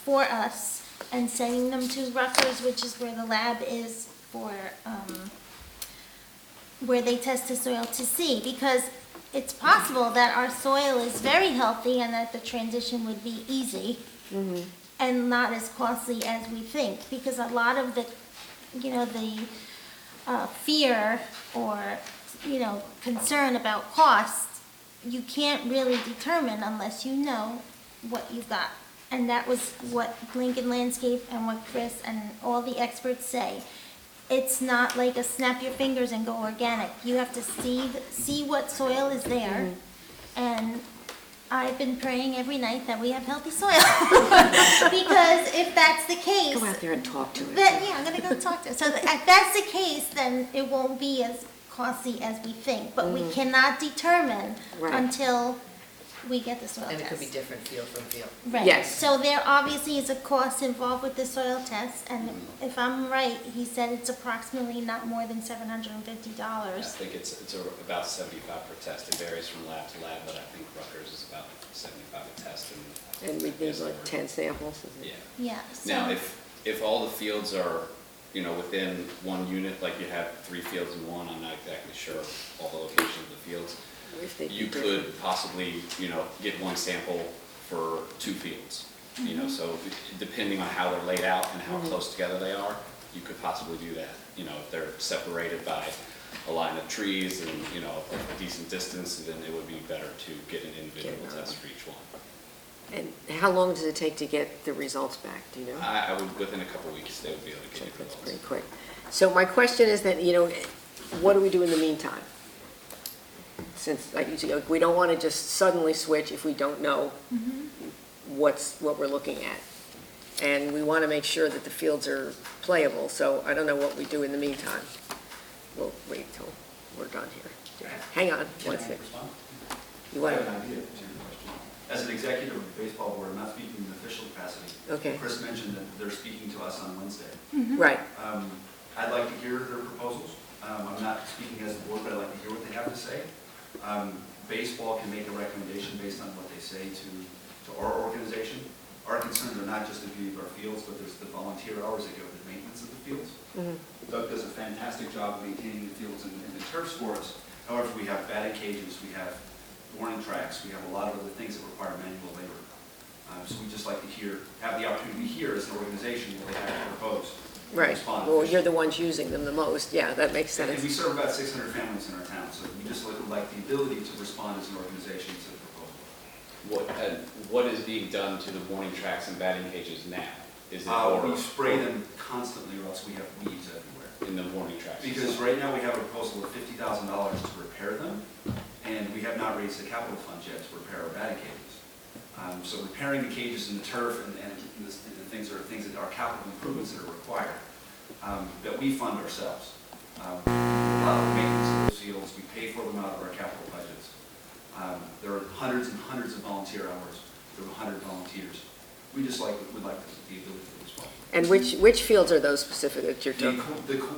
for us and sending them to Rutgers, which is where the lab is for where they test the soil to see, because it's possible that our soil is very healthy and that the transition would be easy and not as costly as we think, because a lot of the, you know, the fear or, you know, concern about costs, you can't really determine unless you know what you've got. And that was what Lincoln Landscape and what Chris and all the experts say. It's not like a snap your fingers and go organic. You have to see what soil is there. And I've been praying every night that we have healthy soil. Because if that's the case... Go out there and talk to it. Yeah, I'm going to go talk to it. So if that's the case, then it won't be as costly as we think. But we cannot determine until we get the soil test. And it could be different field from field. Right. Yes. So there obviously is a cost involved with the soil test, and if I'm right, he said it's approximately not more than $750. I think it's about 75 per test. It varies from lab to lab, but I think Rutgers is about 75 a test. And we need like 10 samples. Yeah. Yeah. Now, So, if all the fields are, you know, within one unit, like you have 3 fields in one, I'm not exactly sure of all the locations of the fields. If they You do could possibly, you know, get one sample for 2 fields. You know, so depending on how they're laid out and how close together they are, you could possibly do that. You know, if they're separated by a line of trees and, you know, a decent distance, then it would be better to get an individual test for each one. And how long does it take to get the results back, do you know? I would, within a couple of weeks, they would be able to get you That's results. pretty quick. So my question is that, you know, what do we do in the meantime? Since, like, we don't want to just suddenly switch if we don't know what we're looking at. And we want to make sure that the fields are playable, so I don't know what we do in the meantime. We'll wait till we're done here. Hang on, one second. You want I to? have an idea to your question. As an executive of the baseball board, I'm not speaking in an official capacity. Okay. Chris mentioned that they're speaking to us on Wednesday. Right, I'd like to hear their proposals. I'm not speaking as the board, but I'd like to hear what they have to say. Baseball can make a recommendation based on what they say to our organization. Our concerns are not just the beauty of our fields, but there's the volunteer hours that go to the maintenance of the fields. Doug does a fantastic job of maintaining the fields and the turfs for us. However, we have batting cages, we have warning tracks, we have a lot of other things that require manual labor. So we just like to have the opportunity to hear as an organization what they have to propose. right. Respond Well, you're efficiently. the ones using them the most, yeah, that makes And we sense. serve about 600 families in our town, so we just would like the ability to respond as an organization to the proposal. What is being done to the warning tracks and batting cages now? Is it We spray them constantly or else we have weeds everywhere. in the warning tracks? Because right now we have a proposal of $50,000 to repair them, and we have not raised the capital fund yet to repair our batting cages. So repairing the cages and the turf and the things that are capital improvements that are required, that we fund ourselves. A lot of the maintenance of those fields, we pay for them out of our capital budgets. There are hundreds and hundreds of volunteer hours. There are 100 volunteers. We just would like the ability to respond. And which fields are those specific that you're talking?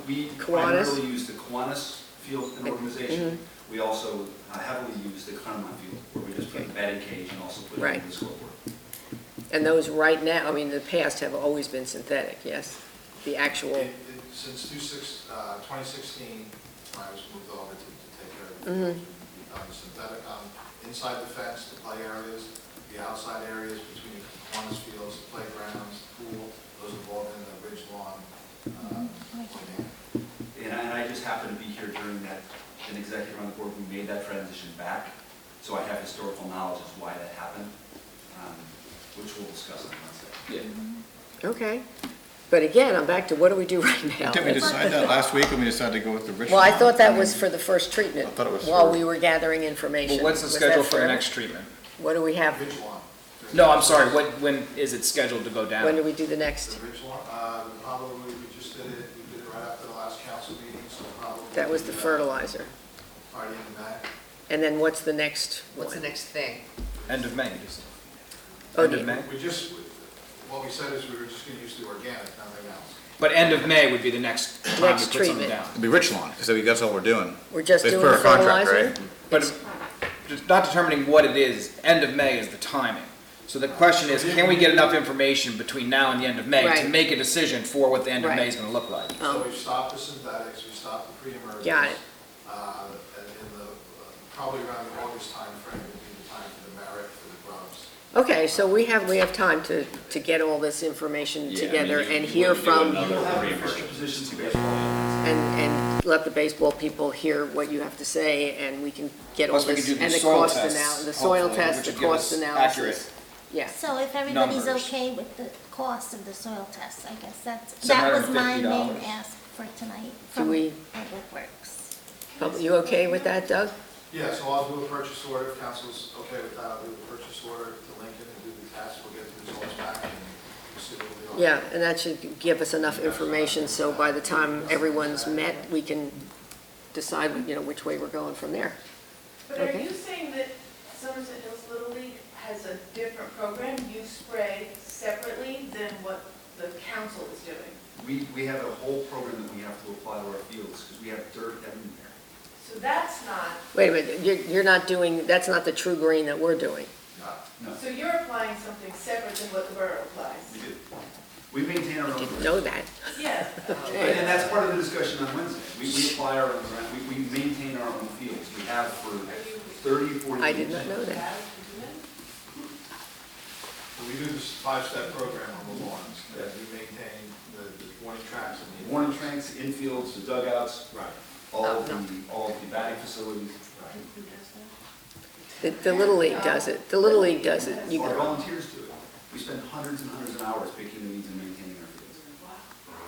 We Kiwanis? primarily use the Kiwanis field and organization. We also heavily use the Claremont field, where we just put the batting cage and also put it Right. in the scoreboard. And those right now, I mean, in the past have always been synthetic, yes? The actual, Since 2016, when I was moved over to take care of the fields, we've done synthetic on inside the fence, the play areas, the outside areas between the Kiwanis fields, the playgrounds, the pool, those have all been the ridge lawn. And I just happened to be here during that, an executive on the board who made that transition back, so I have historical knowledge as to why that happened, which we'll discuss on Wednesday. Yeah. okay. But again, I'm back to what do we do right now? Didn't we decide that last week when we decided to go with the rich? Well, I lawn? thought that was for the first treatment, I thought it was while for- we were gathering information. Well, what's the Was that schedule for the fair? next treatment? What do we have, Ridge lawn. No, I'm sorry, when is it scheduled to go down? when do we do the next? The ridge lawn, probably, we just did it, we did it right after the last council meeting, so probably. That was the fertilizer. By the end of May. And then what's the next? What's the next thing? End of May, just. Oh, End do of you- May? We just, what we said is we were just gonna use the organic, nothing else. But end of May would be the next time Next to put something treatment. down. It'd be rich lawn, because that's all we're doing. We're just It's doing per the contract, fertilizer? right? But just not determining what it is, end of May is the timing. So the question is, can we get enough information between now and the end of May to Right. make a decision for what the end of Right. May is gonna look like? So we've stopped the synthetics, we stopped the pre-emergence. Got it. And in the, probably around the August timeframe would be the time for the merit, for the grubs. Okay, so we have time to get all this information Yeah, I mean, together you- and you hear wouldn't do from, another We'll have pre-emergence. official positions in baseball. and let the baseball people hear what you have to say, and we can get all Plus we this, could do and the the soil cost tests, the soil hopefully, test, which the would give cost us analysis. accurate Yeah, So if everybody's Numbers. okay with the cost of the soil tests, I guess that was my main $750. ask for tonight Do from we- Public Works. you okay with that, Doug? Yeah, so I'll do a purchase order, if council's okay with that, I'll do a purchase order to Lincoln and do the test, we'll get the results back and we'll see what we are. Yeah, and that should give us enough information, so by the time everyone's met, we can decide, which way we're going from there. But are Okay. you saying that Somerset Hills Little League has a different program? You spray separately than what the council is doing? We have a whole program that we have to apply to our fields, because we have dirt everywhere. So that's not, Wait a minute, you're not doing, that's not the true green that we're doing. No. so you're applying something separate than what the borough applies? We do. We maintain our own. Didn't know that. Yeah. And that's part of the discussion on Wednesday. We apply our own, we maintain our own fields. We have for 30, 40 years. I did not know that. We do this five-step program on the lawns, that we maintain the warning tracks and the. Warning tanks, infields, the dugouts, Right. all of the batting facilities. The Little League does it. The Little League does it. You Our go. volunteers do it. We spend hundreds and hundreds of hours picking the weeds and maintaining our fields.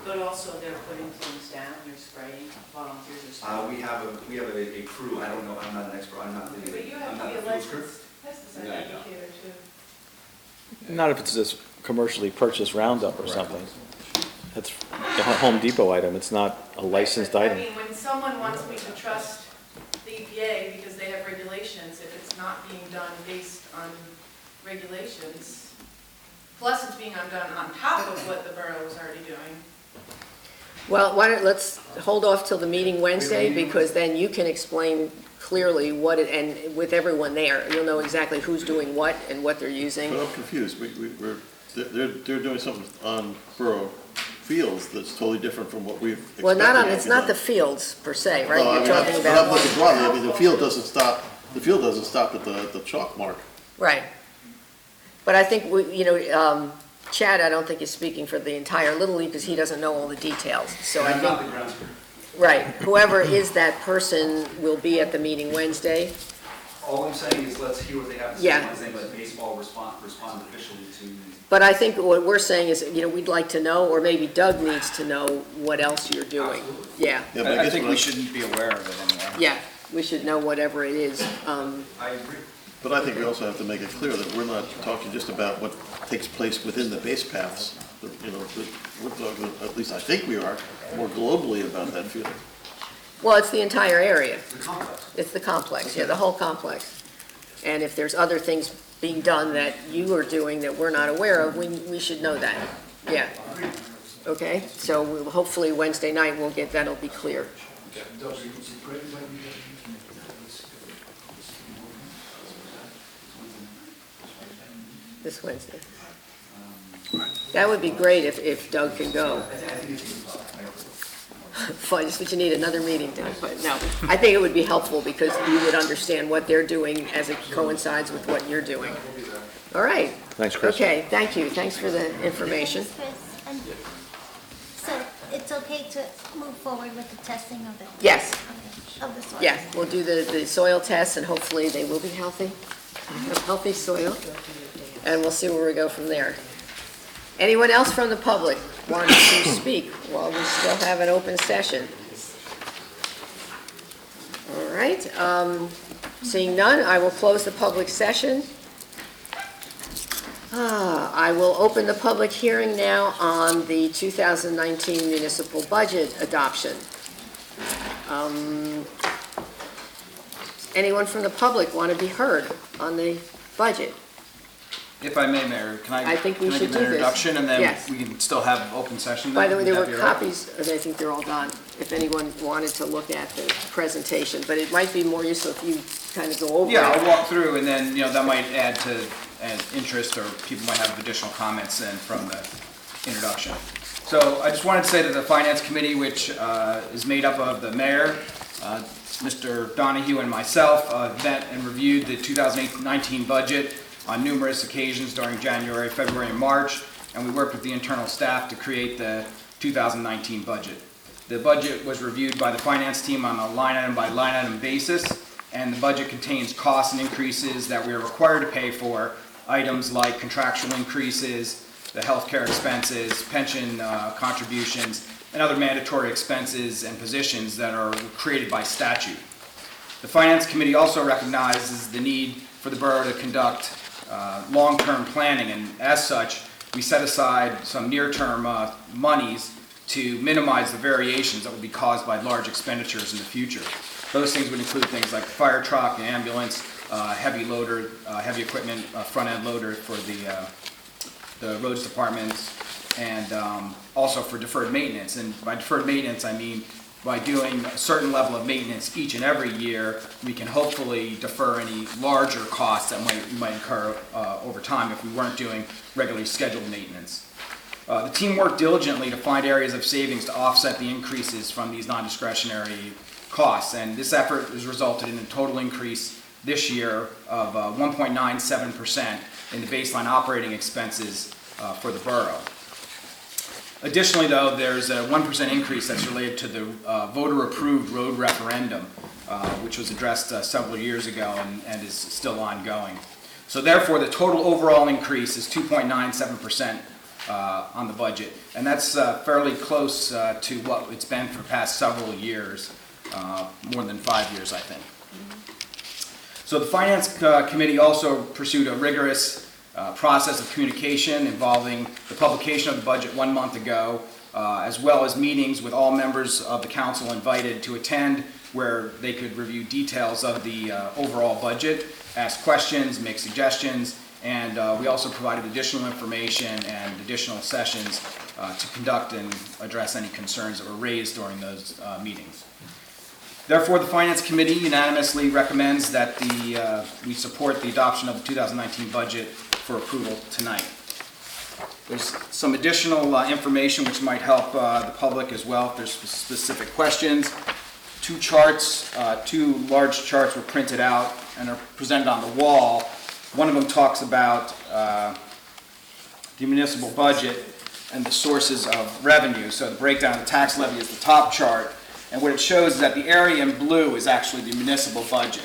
But also they're putting things down, they're spraying, volunteers are spraying. We have a crew. I don't know, I'm not an expert, I'm not the, But you I'm have to not be a the field crew. licensed pesticide No, you don't. applicator too. Not if it's this commercially purchased Roundup or something. That's a Home Depot item, it's not a licensed I item. mean, when someone wants me to trust the EPA because they have regulations, if it's not being done based on regulations, plus it's being done on top of what the borough is already doing. Well, let's hold off till the meeting Wednesday, because then you can explain clearly what it, and with everyone there, you'll know exactly who's doing what and what they're using. But I'm confused, they're doing something on borough fields that's totally different from what we've expected. Well, not on, to it's be not done. the fields per se, right? No, I You're mean, talking but I'm about, looking broadly, I mean, the field doesn't stop at the chalk mark. right. But I think, Chad, I don't think is speaking for the entire Little League, because he doesn't know all the details. So I I'm not the think, grounds crew. right, whoever is that person will be at the meeting Wednesday. All I'm saying is let's hear what they have to say. Yeah. I'm saying let baseball respond officially to. But I think what we're saying is, we'd like to know, or maybe Doug needs to know what else you're doing. Absolutely. Yeah, Yeah, but I guess think what we I- shouldn't be aware of it anyway. yeah, we should know whatever it is. I agree. But I think we also have to make it clear that we're not talking just about what takes place within the base paths. We're talking, at least I think we are, more globally about that field. Well, it's the entire area. The complex. It's the complex, yeah, the whole complex. And if there's other things being done that you are doing that we're not aware of, we should know that. Yeah. Okay, so hopefully Wednesday night that'll be clear. This Wednesday. That would be great if Doug can go. Fine, just but you need another meeting done, but no. I think it would be helpful because you would understand what they're doing as it coincides with what you're doing. All right. Thanks, Chris. Okay, thank you. Thanks for the information. Chris, and so it's okay to move forward with the testing of the. Yes. Of the soil? Yeah, we'll do the soil tests and hopefully they will be healthy. Have healthy soil. And we'll see where we go from there. Anyone else from the public want to speak while we still have an open session? All right, seeing none, I will close the public session. I will open the public hearing now on the 2019 municipal budget adoption. Anyone from the public want to be heard on the budget? If I may, Mayor, can I I think we can I should give an do this. introduction and then Yes. we can still have open session? By then? the way, Would there that were be all right? copies, and I think they're all done, if anyone wanted to look at the presentation, but it might be more useful if you kind of go over it. Yeah, I'll walk through and then, that might add to interest or people might have additional comments then from the introduction. So I just wanted to say that the Finance Committee, which is made up of the mayor, Mr. Donahue and myself, met and reviewed the 2019 budget on numerous occasions during January, February, and March, and we worked with the internal staff to create the 2019 budget. The budget was reviewed by the finance team on a line item by line item basis, and the budget contains costs and increases that we are required to pay for, items like contractual increases, the healthcare expenses, pension contributions, and other mandatory expenses and positions that are created by statute. The Finance Committee also recognizes the need for the borough to conduct long-term planning, and as such, we set aside some near-term monies to minimize the variations that would be caused by large expenditures in the future. Those things would include things like fire truck, ambulance, heavy loader, heavy equipment, front-end loader for the roads departments, and also for deferred maintenance. And by deferred maintenance, I mean by doing a certain level of maintenance each and every year, we can hopefully defer any larger costs that might incur over time if we weren't doing regularly scheduled maintenance. The team worked diligently to find areas of savings to offset the increases from these non-discretionary costs, and this effort has resulted in a total increase this year of 1.97% in the baseline operating expenses for the borough. Additionally, though, there's a 1% increase that's related to the voter-approved road referendum, which was addressed several years ago and is still ongoing. So therefore, the total overall increase is 2.97% on the budget, and that's fairly close to what it's been for the past several years, more than 5 years, I think. So the Finance Committee also pursued a rigorous process of communication involving the publication of the budget 1 month ago, as well as meetings with all members of the council invited to attend, where they could review details of the overall budget, ask questions, make suggestions, and we also provided additional information and additional sessions to conduct and address any concerns that were raised during those meetings. Therefore, the Finance Committee unanimously recommends that we support the adoption of the 2019 budget for approval tonight. There's some additional information which might help the public as well if there's specific questions. Two large charts were printed out and are presented on the wall. One of them talks about the municipal budget and the sources of revenue. So the breakdown of the tax levy is the top chart, and what it shows is that the area in blue is actually the municipal budget.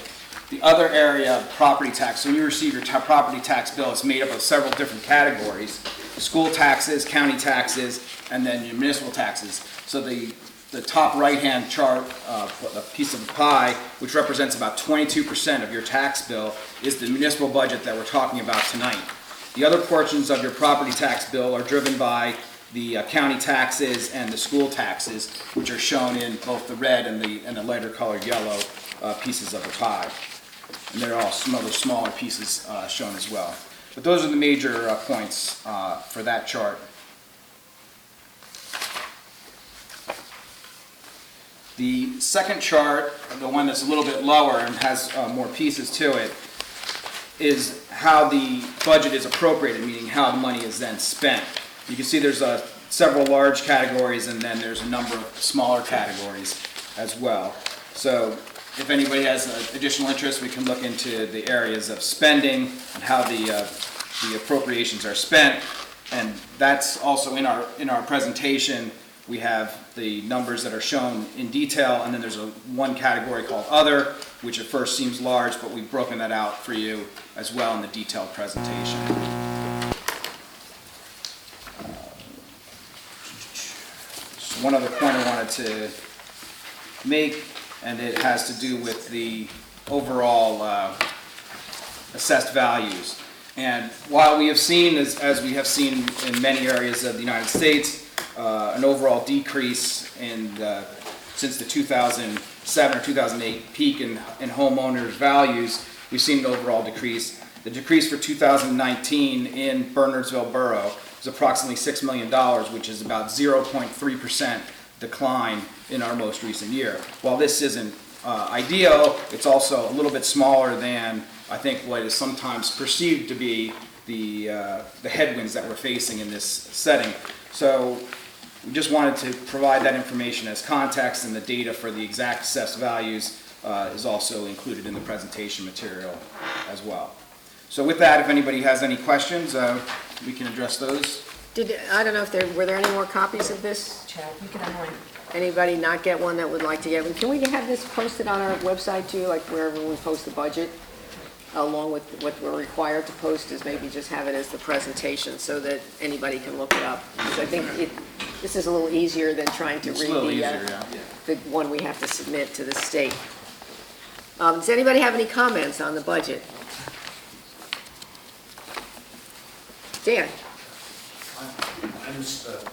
The other area, property tax, so when you receive your property tax bill, it's made up of several different categories: school taxes, county taxes, and then your municipal taxes. So the top right-hand chart, a piece of the pie, which represents about 22% of your tax bill, is the municipal budget that we're talking about tonight. The other portions of your property tax bill are driven by the county taxes and the school taxes, which are shown in both the red and the lighter colored yellow pieces of the pie. And there are all some other smaller pieces shown as well. But those are the major points for that chart. The second chart, the one that's a little bit lower and has more pieces to it, is how the budget is appropriated, meaning how the money is then spent. You can see there's several large categories, and then there's a number of smaller categories as well. So if anybody has additional interest, we can look into the areas of spending and how the appropriations are spent. And that's also in our presentation. We have the numbers that are shown in detail, and then there's one category called Other, which at first seems large, but we've broken that out for you as well in the detailed presentation. So one other point I wanted to make, and it has to do with the overall assessed values. And while we have seen, as we have seen in many areas of the United States, an overall decrease since the 2007 or 2008 peak in homeowners' values, we've seen an overall decrease. The decrease for 2019 in Bernardsville Borough is approximately $6 million, which is about 0.3% decline in our most recent year. While this isn't ideal, it's also a little bit smaller than, I think, what is sometimes perceived to be the headwinds that we're facing in this setting. So we just wanted to provide that information as context, and the data for the exact assessed values is also included in the presentation material as well. So with that, if anybody has any questions, we can address those. I don't know if were there any more copies of this? Chad, you can have one. Anybody not get one that would like to get one? Can we have this posted on our website too, like wherever we post the budget? Along with what we're required to post is maybe just have it as the presentation so that anybody can look it up. Because I think this is a little easier than trying to read the one we have to submit to the state. Does anybody have any comments on the budget? Dan? I'm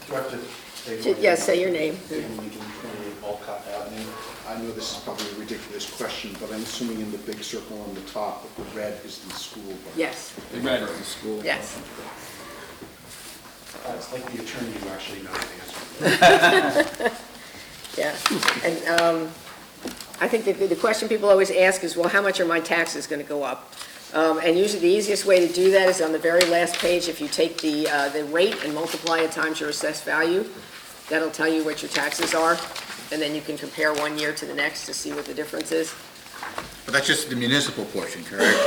Director David. Yes, say your name. David Lincoln, 28 Alcott Avenue. I know this is probably a ridiculous question, but I'm assuming in the big circle on the top, the red is the school budget. Yes. The red is the school. Yes. It's like the attorney who actually knows the answer. Yeah, and I think the question people always ask is, well, how much are my taxes going to go up? And usually the easiest way to do that is on the very last page. If you take the rate and multiply it times your assessed value, that'll tell you what your taxes are, and then you can compare one year to the next to see what the difference is. But that's just the municipal portion, correct?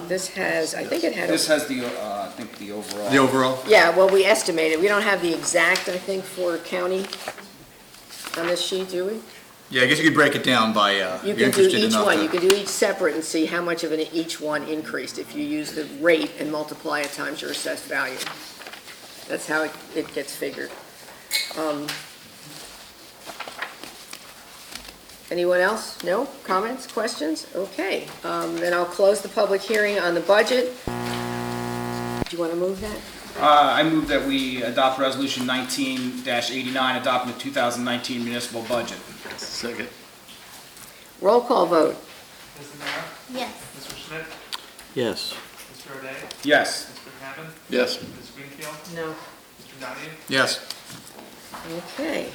This has, I think it had. This has the, I think the overall. The overall? Yeah, well, we estimated. We don't have the exact, I think, for county on this sheet, do we? Yeah, I guess you could break it down by, You you're can do interested each enough one, to- you can do each separate and see how much of each one increased if you use the rate and multiply it times your assessed value. That's how it gets figured. Anyone else? No? Comments, questions? Okay, then I'll close the public hearing on the budget. Do you want to move that? I move that we adopt Resolution 19-89, adopting the 2019 municipal budget. Second. Roll call vote. Mrs. Mara? Yes. Mr. Schmidt? Yes. Mr. O'Day? Yes. Mr. Hammond? Yes. Ms. Greenfield? No. Mr. Donahue? Yes. Okay.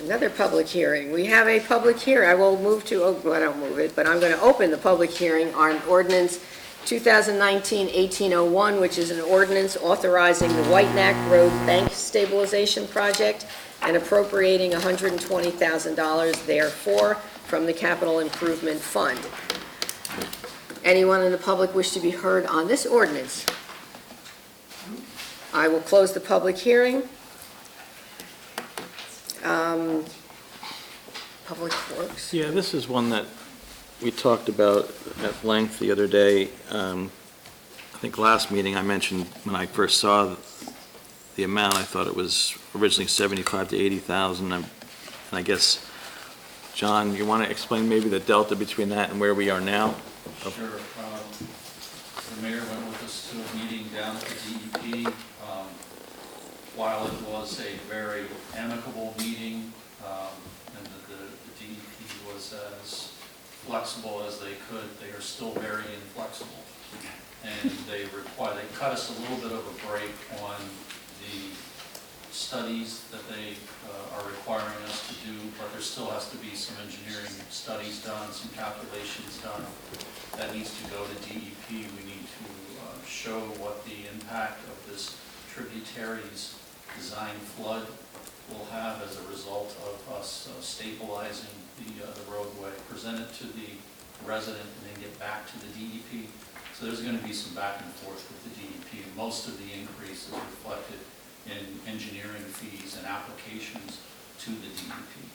Another public hearing. We have a public hearing. I will move to, well, I don't move it, but I'm going to open the public hearing on ordinance 2019-1801, which is an ordinance authorizing the White Neck Road Bank Stabilization Project and appropriating $120,000 therefore from the Capital Improvement Fund. Anyone in the public wish to be heard on this ordinance? I will close the public hearing. Public Works. Yeah, this is one that we talked about at length the other day. I think last meeting I mentioned when I first saw the amount, I thought it was originally 75 to 80,000. And I guess, John, you want to explain maybe the delta between that and where we are now? Sure. The mayor went with us to a meeting down at the DEP. While it was a very amicable meeting, and the DEP was as flexible as they could, they are still very inflexible. And they cut us a little bit of a break on the studies that they are requiring us to do, but there still has to be some engineering studies done, some calculations done. That needs to go to DEP. We need to show what the impact of this tributaries design flood will have as a result of us stabilizing the roadway, present it to the resident, and then get back to the DEP. So there's going to be some back and forth with the DEP. Most of the increase is reflected in engineering fees and applications to the DEP.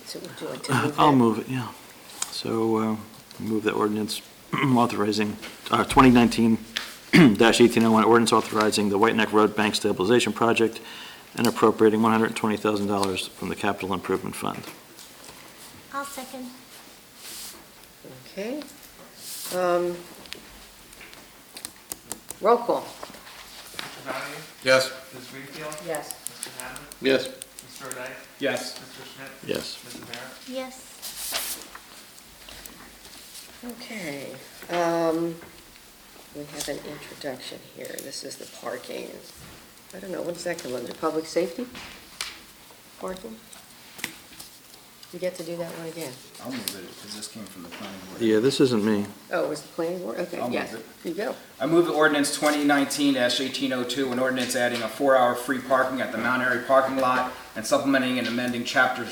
So would you like to move that? I'll move it, yeah. So move that ordinance authorizing 2019-1801 ordinance authorizing the White Neck Road Bank Stabilization Project and appropriating $120,000 from the Capital Improvement Fund. I'll second. Okay. Roll call. Mr. Donahue? Yes. Ms. Greenfield? Yes. Mr. Hammond? Yes. Mr. O'Day? Yes. Mr. Schmidt? Yes. Mrs. Mara? Yes. Okay. We have an introduction here. This is the parking. I don't know, what does that come under? Public safety? Parking? You get to do that one again. I'll move it, because this came from the planning board. Yeah, this isn't me. Oh, it was the planning board? Okay, I'll move yes. it. You go. I move the ordinance 2019-1802, an ordinance adding a 4-hour free parking at the Mount Airy parking lot and supplementing and amending Chapter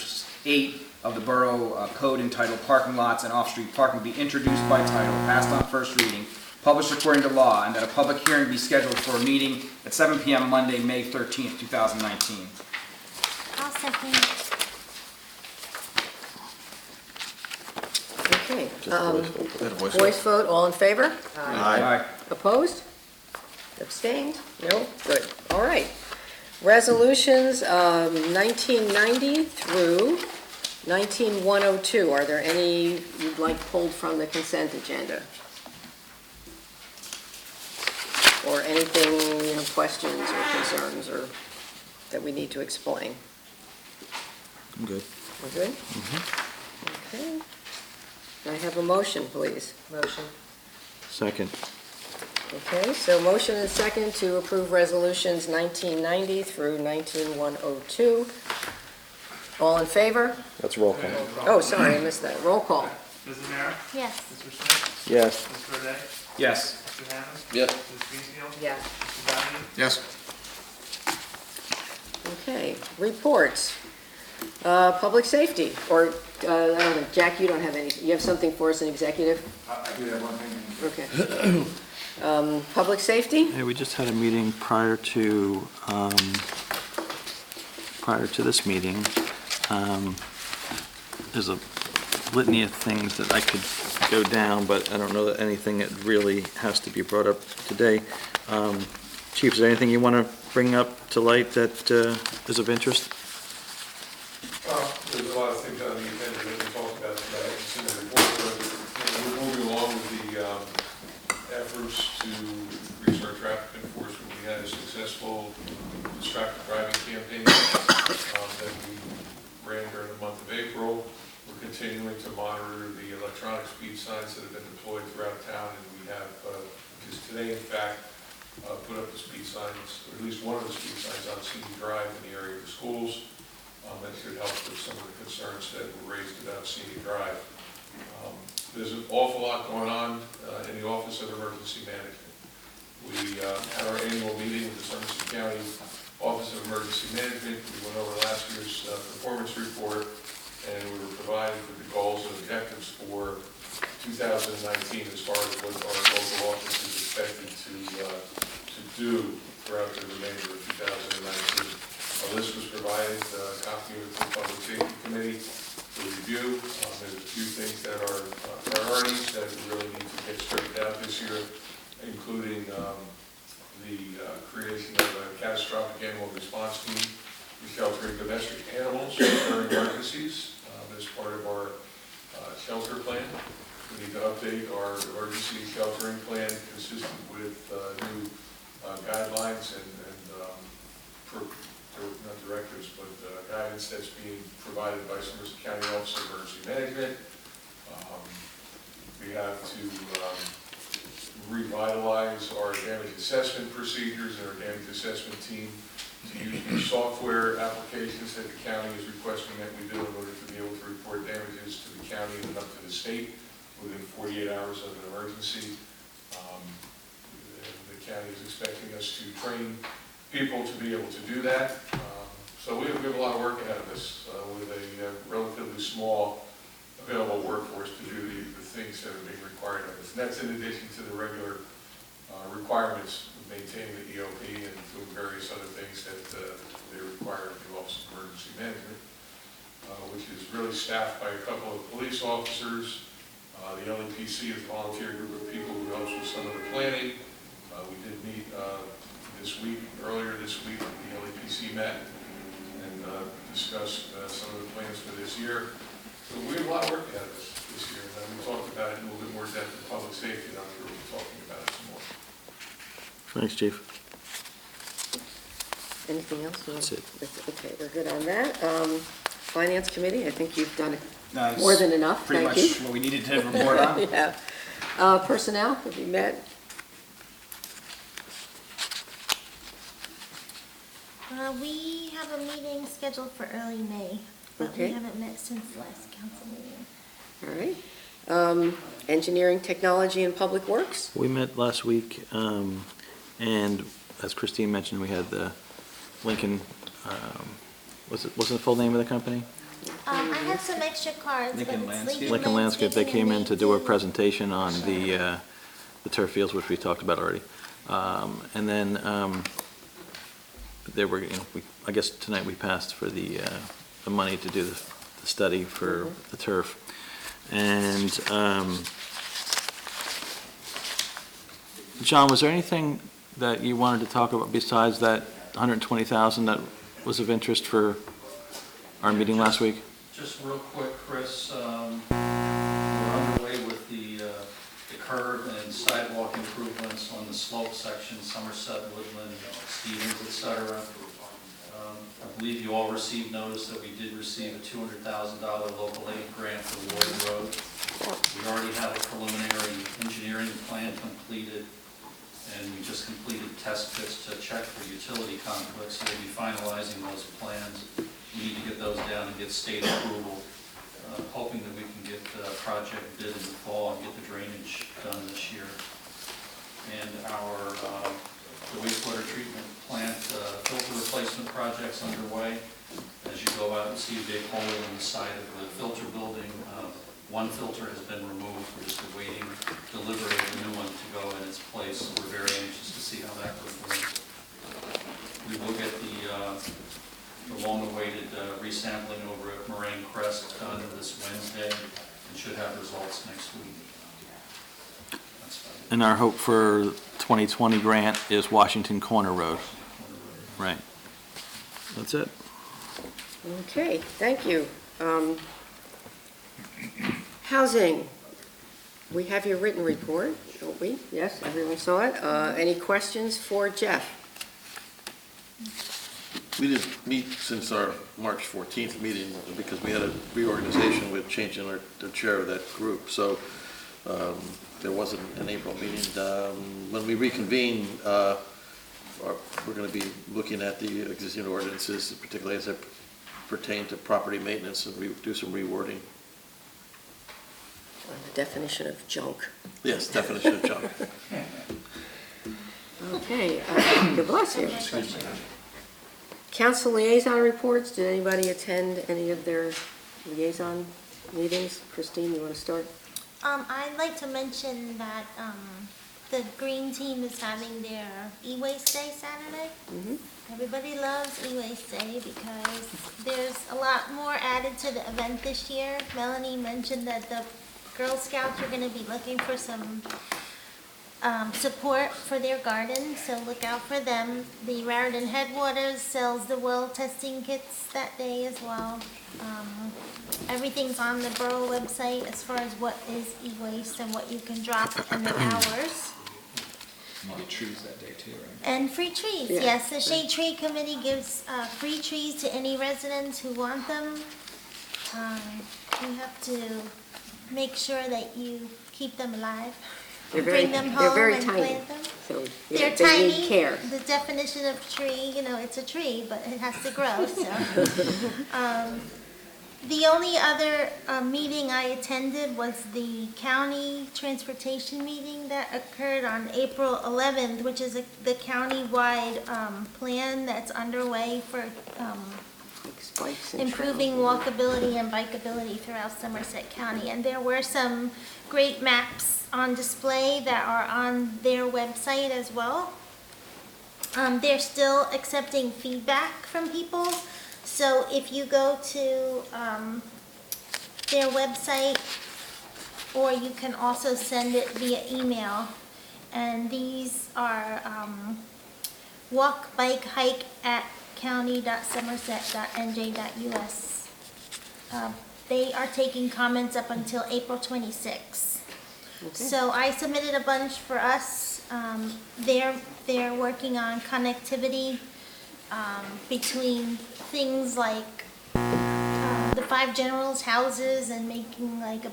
8 of the Borough Code entitled Parking Lots and Off-Street Parking be introduced by title, passed on first reading, published according to law, and that a public hearing be scheduled for a meeting at 7 p.m. Monday, May 13th, 2019. I'll second. Okay. Just a voice vote. Voice vote, all in favor? Aye. Opposed? Abstained? No? Good. All right. Resolutions 1990 through 19102. Are there any you'd like pulled from the consent agenda? Or anything, questions or concerns or that we need to explain? I'm good. We're good? Okay. Can I have a motion, please? Motion. Second. Okay, so motion and second to approve resolutions 1990 through 19102. All in favor? That's roll call. Oh, sorry, I missed that. Roll call. Mrs. Merrick? Yes. Mr. Smith? Yes. Mr. O'Day? Yes. Mr. Hammond? Yes. Ms. Greenfield? Yes. Mr. Donahue? Yes. Okay, reports. Public safety, or, I don't know, Jack, you don't have any, you have something for us in executive? I do have one thing. Okay. Public safety? Yeah, we just had a meeting prior to this meeting. There's a litany of things that I could go down, but I don't know that anything that really has to be brought up today. Chief, is there anything you want to bring up to light that is of interest? There's a lot of things on the agenda that we talked about tonight. It's in the report, but we're moving along with the efforts to increase our traffic enforcement. We had a successful distracted driving campaign that we ran during the month of April. We're continuing to monitor the electronic speed signs that have been deployed throughout town, and we have, just today in fact, put up the speed signs, or at least one of the speed signs on CD Drive in the area of the schools. That should help with some of the concerns that were raised about CD Drive. There's an awful lot going on in the Office of Emergency Management. We had our annual meeting with the Somerset County Office of Emergency Management. We went over last year's performance report, and we were provided with the goals and objectives for 2019 as far as what our local office is expected to do throughout the remainder of 2019. A list was provided, a copy of it to the Public Safety Committee for review. There's a few things that are priorities that we really need to get straightened out this year, including the creation of a catastrophic animal response team for sheltering domestic animals during emergencies as part of our shelter plan. We need to update our emergency sheltering plan consistent with new guidelines and not directives, but guidance that's being provided by Somerset County Office of Emergency Management. We have to revitalize our damage assessment procedures and our damage assessment team to use the software applications that the county is requesting that we do in order to be able to report damages to the county and up to the state within 48 hours of an emergency. The county is expecting us to train people to be able to do that. So we have a lot of work ahead of us with a relatively small available workforce to do the things that are being required of us. And that's in addition to the regular requirements of maintaining the EOP and doing various other things that they require of the Office of Emergency Management, which is really staffed by a couple of police officers. The LEPC is a volunteer group of people who helps with some of the planning. We did meet earlier this week, the LEPC met and discussed some of the plans for this year. So we have a lot of work ahead of us this year. And we talked about it in a little bit more depth in public safety, and I'm sure we'll be talking about it some more. Thanks, Chief. Anything else? That's it. Okay, we're good on that. Finance Committee, I think you've done Nice. more than enough. Pretty Thank much you. what we needed to report on. Yeah. Personnel, have you met? We have a meeting scheduled for early May, but we Okay. haven't met since the last council meeting. All right. Engineering, Technology, and Public Works? We met last week, and as Christine mentioned, we had the Lincoln, wasn't the full name of the company? I have some extra cards, but Lincoln it's Landscape. Lincoln Landscape. They came in to do a presentation. presentation on the turf fields, which we talked about already. And then there were, I guess tonight we passed for the money to do the study for the turf. And John, was there anything that you wanted to talk about besides that 120,000 that was of interest for our meeting last week? Just real quick, Chris, we're underway with the curb and sidewalk improvements on the slope section, Somerset, Woodland, Stevens, et cetera. I believe you all received notice that we did receive a $200,000 local aid grant for Warden Road. We already have a preliminary engineering plan completed, and we just completed test pits to check for utility conflicts. So we'll be finalizing those plans. We need to get those down and get state approval, hoping that we can get the project bid in the fall and get the drainage done this year. And our the wastewater treatment plant filter replacement project's underway. As you go out and see a big hole in the side of the filter building, one filter has been removed. We're just awaiting delivery of the new one to go in its place. We're very anxious to see how that performs. We will get the long-awaited resampling over at Moraine Crest done this Wednesday and should have results next week. That's about it. And our hope for 2020 grant is Washington Corner Road. Right. That's it. Okay, thank you. Housing, we have your written report, don't we? Yes, everyone saw it. Any questions for Jeff? We didn't meet since our March 14th meeting because we had a reorganization with changing the chair of that group. So there wasn't an April meeting. When we reconvene, we're going to be looking at the existing ordinances, particularly as they pertain to property maintenance, and do some rewording. The definition of junk. Yes, definition of junk. Okay, God bless you. Council liaison reports, did anybody attend any of their liaison meetings? Christine, you want to start? I'd like to mention that, the green team is having their e-waste day Saturday. Everybody loves e-waste day because there's a lot more added to the event this year. Melanie mentioned that the Girl Scouts are gonna be looking for some, support for their garden, so look out for them. The Raritan Headwaters sells the well testing kits that day as well. Everything's on the borough website as far as what is e-waste and what you can drop and the hours. You get trees that day too, right? And free trees, Yeah. yes. The Shade Tree Committee gives free trees to any residents who want them. You have to make sure that you keep them alive. Bring them They're home very and tiny, plant them. so They're they tiny. need care. The definition of tree, it's a tree, but it has to grow, so. The only other meeting I attended was the county transportation meeting that occurred on April 11th, which is the county-wide plan that's underway for Like spikes and improving trails. walkability and bikeability throughout Somerset County. And there were some great maps on display that are on their website as well. They're still accepting feedback from people. So if you go to their website, or you can also send it via email. And these are walk, bike, hike at county.somerset.nj.us. They are taking comments up until April 26th. So I submitted a bunch for us. They're working on connectivity between things like the 5 generals' houses and making like a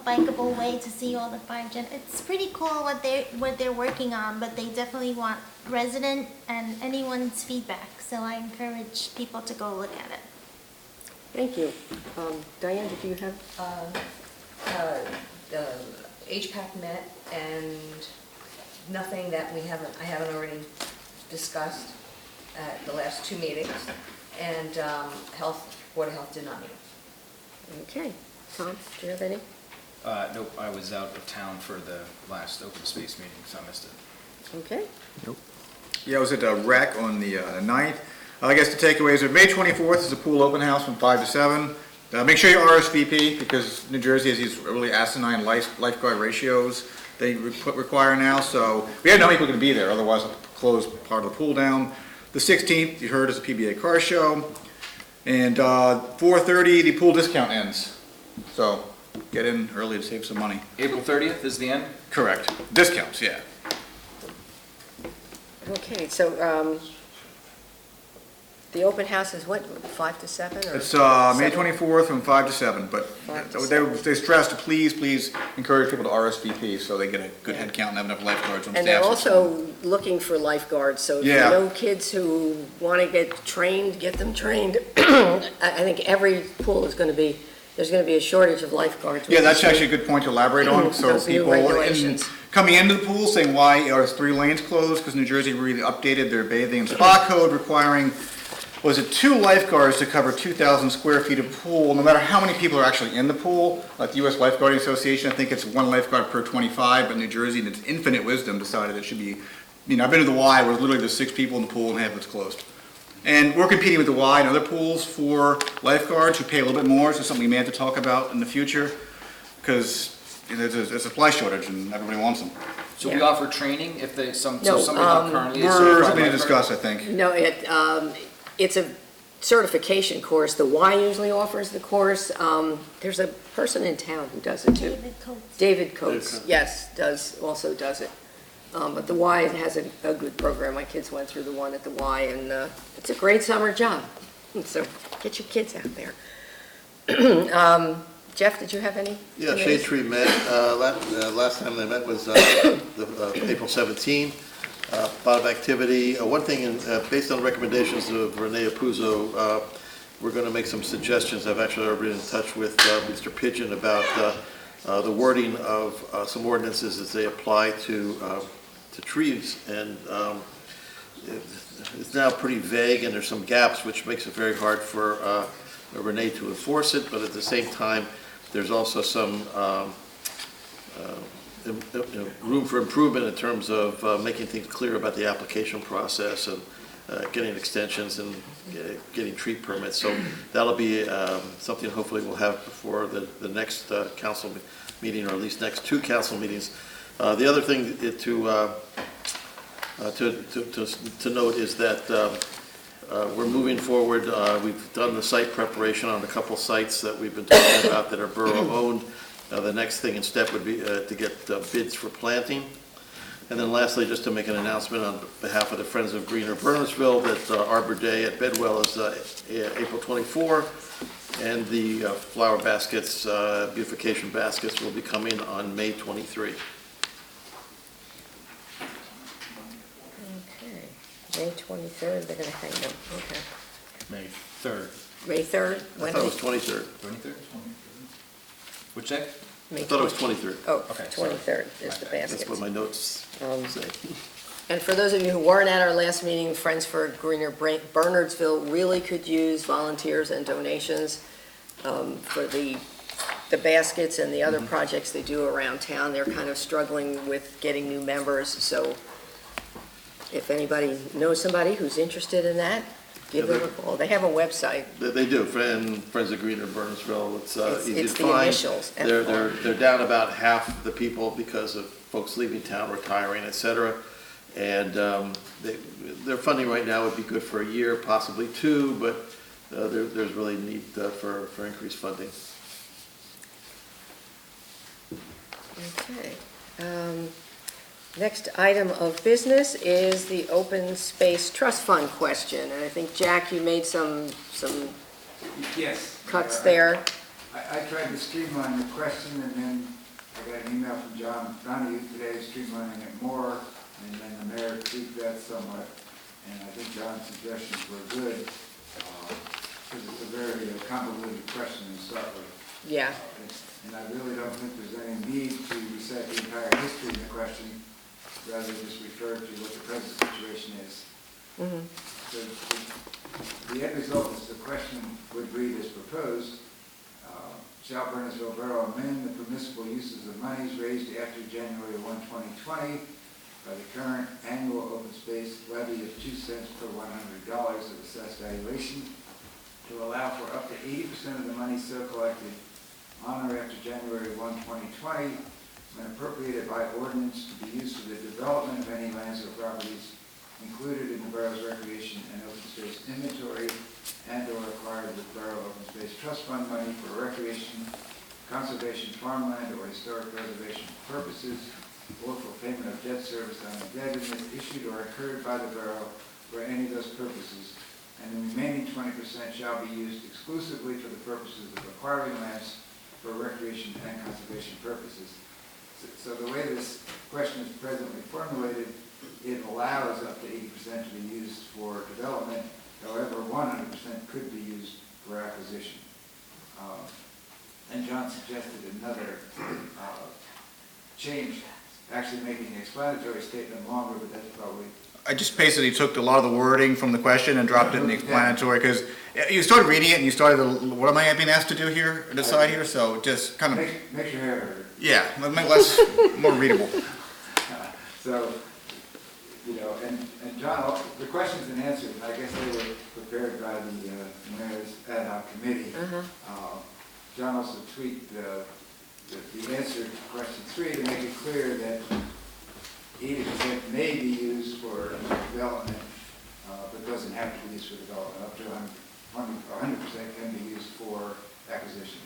bikeable way to see all the 5 gen. It's pretty cool what they're working on, but they definitely want resident and anyone's feedback. So I encourage people to go look at it. Thank you. Diane, did you have? The HPAC met and nothing that I haven't already discussed at the last 2 meetings. And Board of Health did not meet. Okay. Tom, do you have any? Nope, I was out of town for the last open space meeting, so I missed it. Okay. Yeah, I was at REC on the 9th. I guess the takeaways are May 24th is a pool open house from 5 to 7. Make sure you RSVP because New Jersey has these really asinine lifeguard ratios they require now. So we had no people going to be there, otherwise I'll close part of the pool down. The 16th, you heard, is a PBA car show. And 4:30, the pool discount ends. So get in early to save some money. April 30th is the end? Correct. Discounts, yeah. the open house is what, 5 to 7 or? It's May 7? 24th from 5 to 7, but 5 to they stressed to please encourage people to RSVP so they get a good head count and have enough lifeguards on staff. And they're also looking for lifeguards, so if you Yeah. know kids who want to get trained, get them trained. I think every pool is going to be, there's going to be a shortage of lifeguards. Yeah, that's actually a good point to elaborate on. So Those new people regulations. coming into the pool saying why are 3 lanes closed? Because New Jersey really updated their bathing and spa code requiring, was it 2 lifeguards to cover 2,000 square feet of pool, no matter how many people are actually in the pool. Like the U.S. Lifeguarding Association, I think it's 1 lifeguard per 25, but New Jersey, in its infinite wisdom, decided it should be, I've been to the Y where literally there's 6 people in the pool and half of it's closed. And we're competing with the Y and other pools for lifeguards who pay a little bit more, so something we may have to talk about in the future, because there's a supply shortage and everybody wants them. So we offer training if they, so No, somebody not currently is We're certified something to lifeguard? discuss, I think. No, it's a certification course. The Y usually offers the course. There's a person in town who does it too. David Coates. David Coates, yes, also does it. But the Y has a good program. My kids went through the one at the Y, and it's a great summer job. So get your kids out there. Jeff, did you have any? Yeah, Shade Tree met, last time they met was April 17. A lot of activity. One thing, based on recommendations of Renee Apuzzo, we're going to make some suggestions. I've actually already been in touch with Mr. Pigeon about the wording of some ordinances as they apply to trees. And it's now pretty vague, and there's some gaps, which makes it very hard for Renee to enforce it, but at the same time, there's also some room for improvement in terms of making things clear about the application process and getting extensions and getting tree permits. So that'll be something hopefully we'll have before the next council meeting, or at least next 2 council meetings. The other thing to note is that we're moving forward. We've done the site preparation on a couple sites that we've been talking about that are borough-owned. The next thing in step would be to get bids for planting. And then lastly, just to make an announcement on behalf of the Friends of Greener Bernardsville that Arbor Day at Bedwell is April 24, and the flower baskets, beautification baskets, will be coming on May 23. Okay, May 23rd, they're going to hang them, okay. May 3rd. May 3rd? I thought it was 23rd. 23rd? Which day? I thought it was 23rd. Oh, Okay, sorry. 23rd is the That's basket. what my notes say. And for those of you who weren't at our last meeting, Friends for Greener Bernardsville really could use volunteers and donations for the baskets and the other projects they do around town. They're kind of struggling with getting new members, so if anybody knows somebody who's interested in that, give them a call. They have a website. They do, Friends of Greener Bernardsville. It's easy It's to the find. initials, They're down about half the people because of folks leaving town, retiring, et cetera. And their funding right now would be good for a year, possibly 2, but there's really need for increased funding. Okay. Next item of business is the Open Space Trust Fund question. And I think, Jack, you made some Yes. cuts there. I tried to streamline the question, and then I got an email from John Donahue today streamlining it more, and then the mayor tweaked that somewhat, and I think John's suggestions were good, because it's a very convoluted question to start with. Yeah. And I really don't think there's any need to recite the entire history of the question, rather just refer to what the present situation is. So the end result is the question would read as proposed. Shall Bernardsville Borough amend the permissible uses of monies raised after January 1, 2020 by the current annual open space levy of 2 cents per $100 of assessed valuation to allow for up to 80% of the money so collected on or after January 1, 2020, when appropriated by ordinance, to be used for the development of any lands or properties included in the borough's recreation and open space inventory and/or acquired with Borough Open Space Trust Fund money for recreation, conservation, farmland, or historic preservation purposes, or for payment of debt service on indebtedness issued or incurred by the borough for any of those purposes, and the remaining 20% shall be used exclusively for the purposes of acquiring lands for recreation and conservation purposes. So the way this question is presently formulated, it allows up to 80% to be used for development. However, 100% could be used for acquisition. And John suggested another change, actually making the explanatory statement longer, but that's probably... I just basically took a lot of the wording from the question and dropped it in the explanatory, because you started reading it and you started, what am I being asked to do here, decide here? So just kind of, Make your hair hurt. yeah, make less, more readable. So, you know, and John, the questions and answers, I guess they were prepared by the mayor's ad hoc committee. John also tweaked the answer to question 3 to make it clear that 80% may be used for development, but doesn't have to be used for development. Up to 100% can be used for acquisition.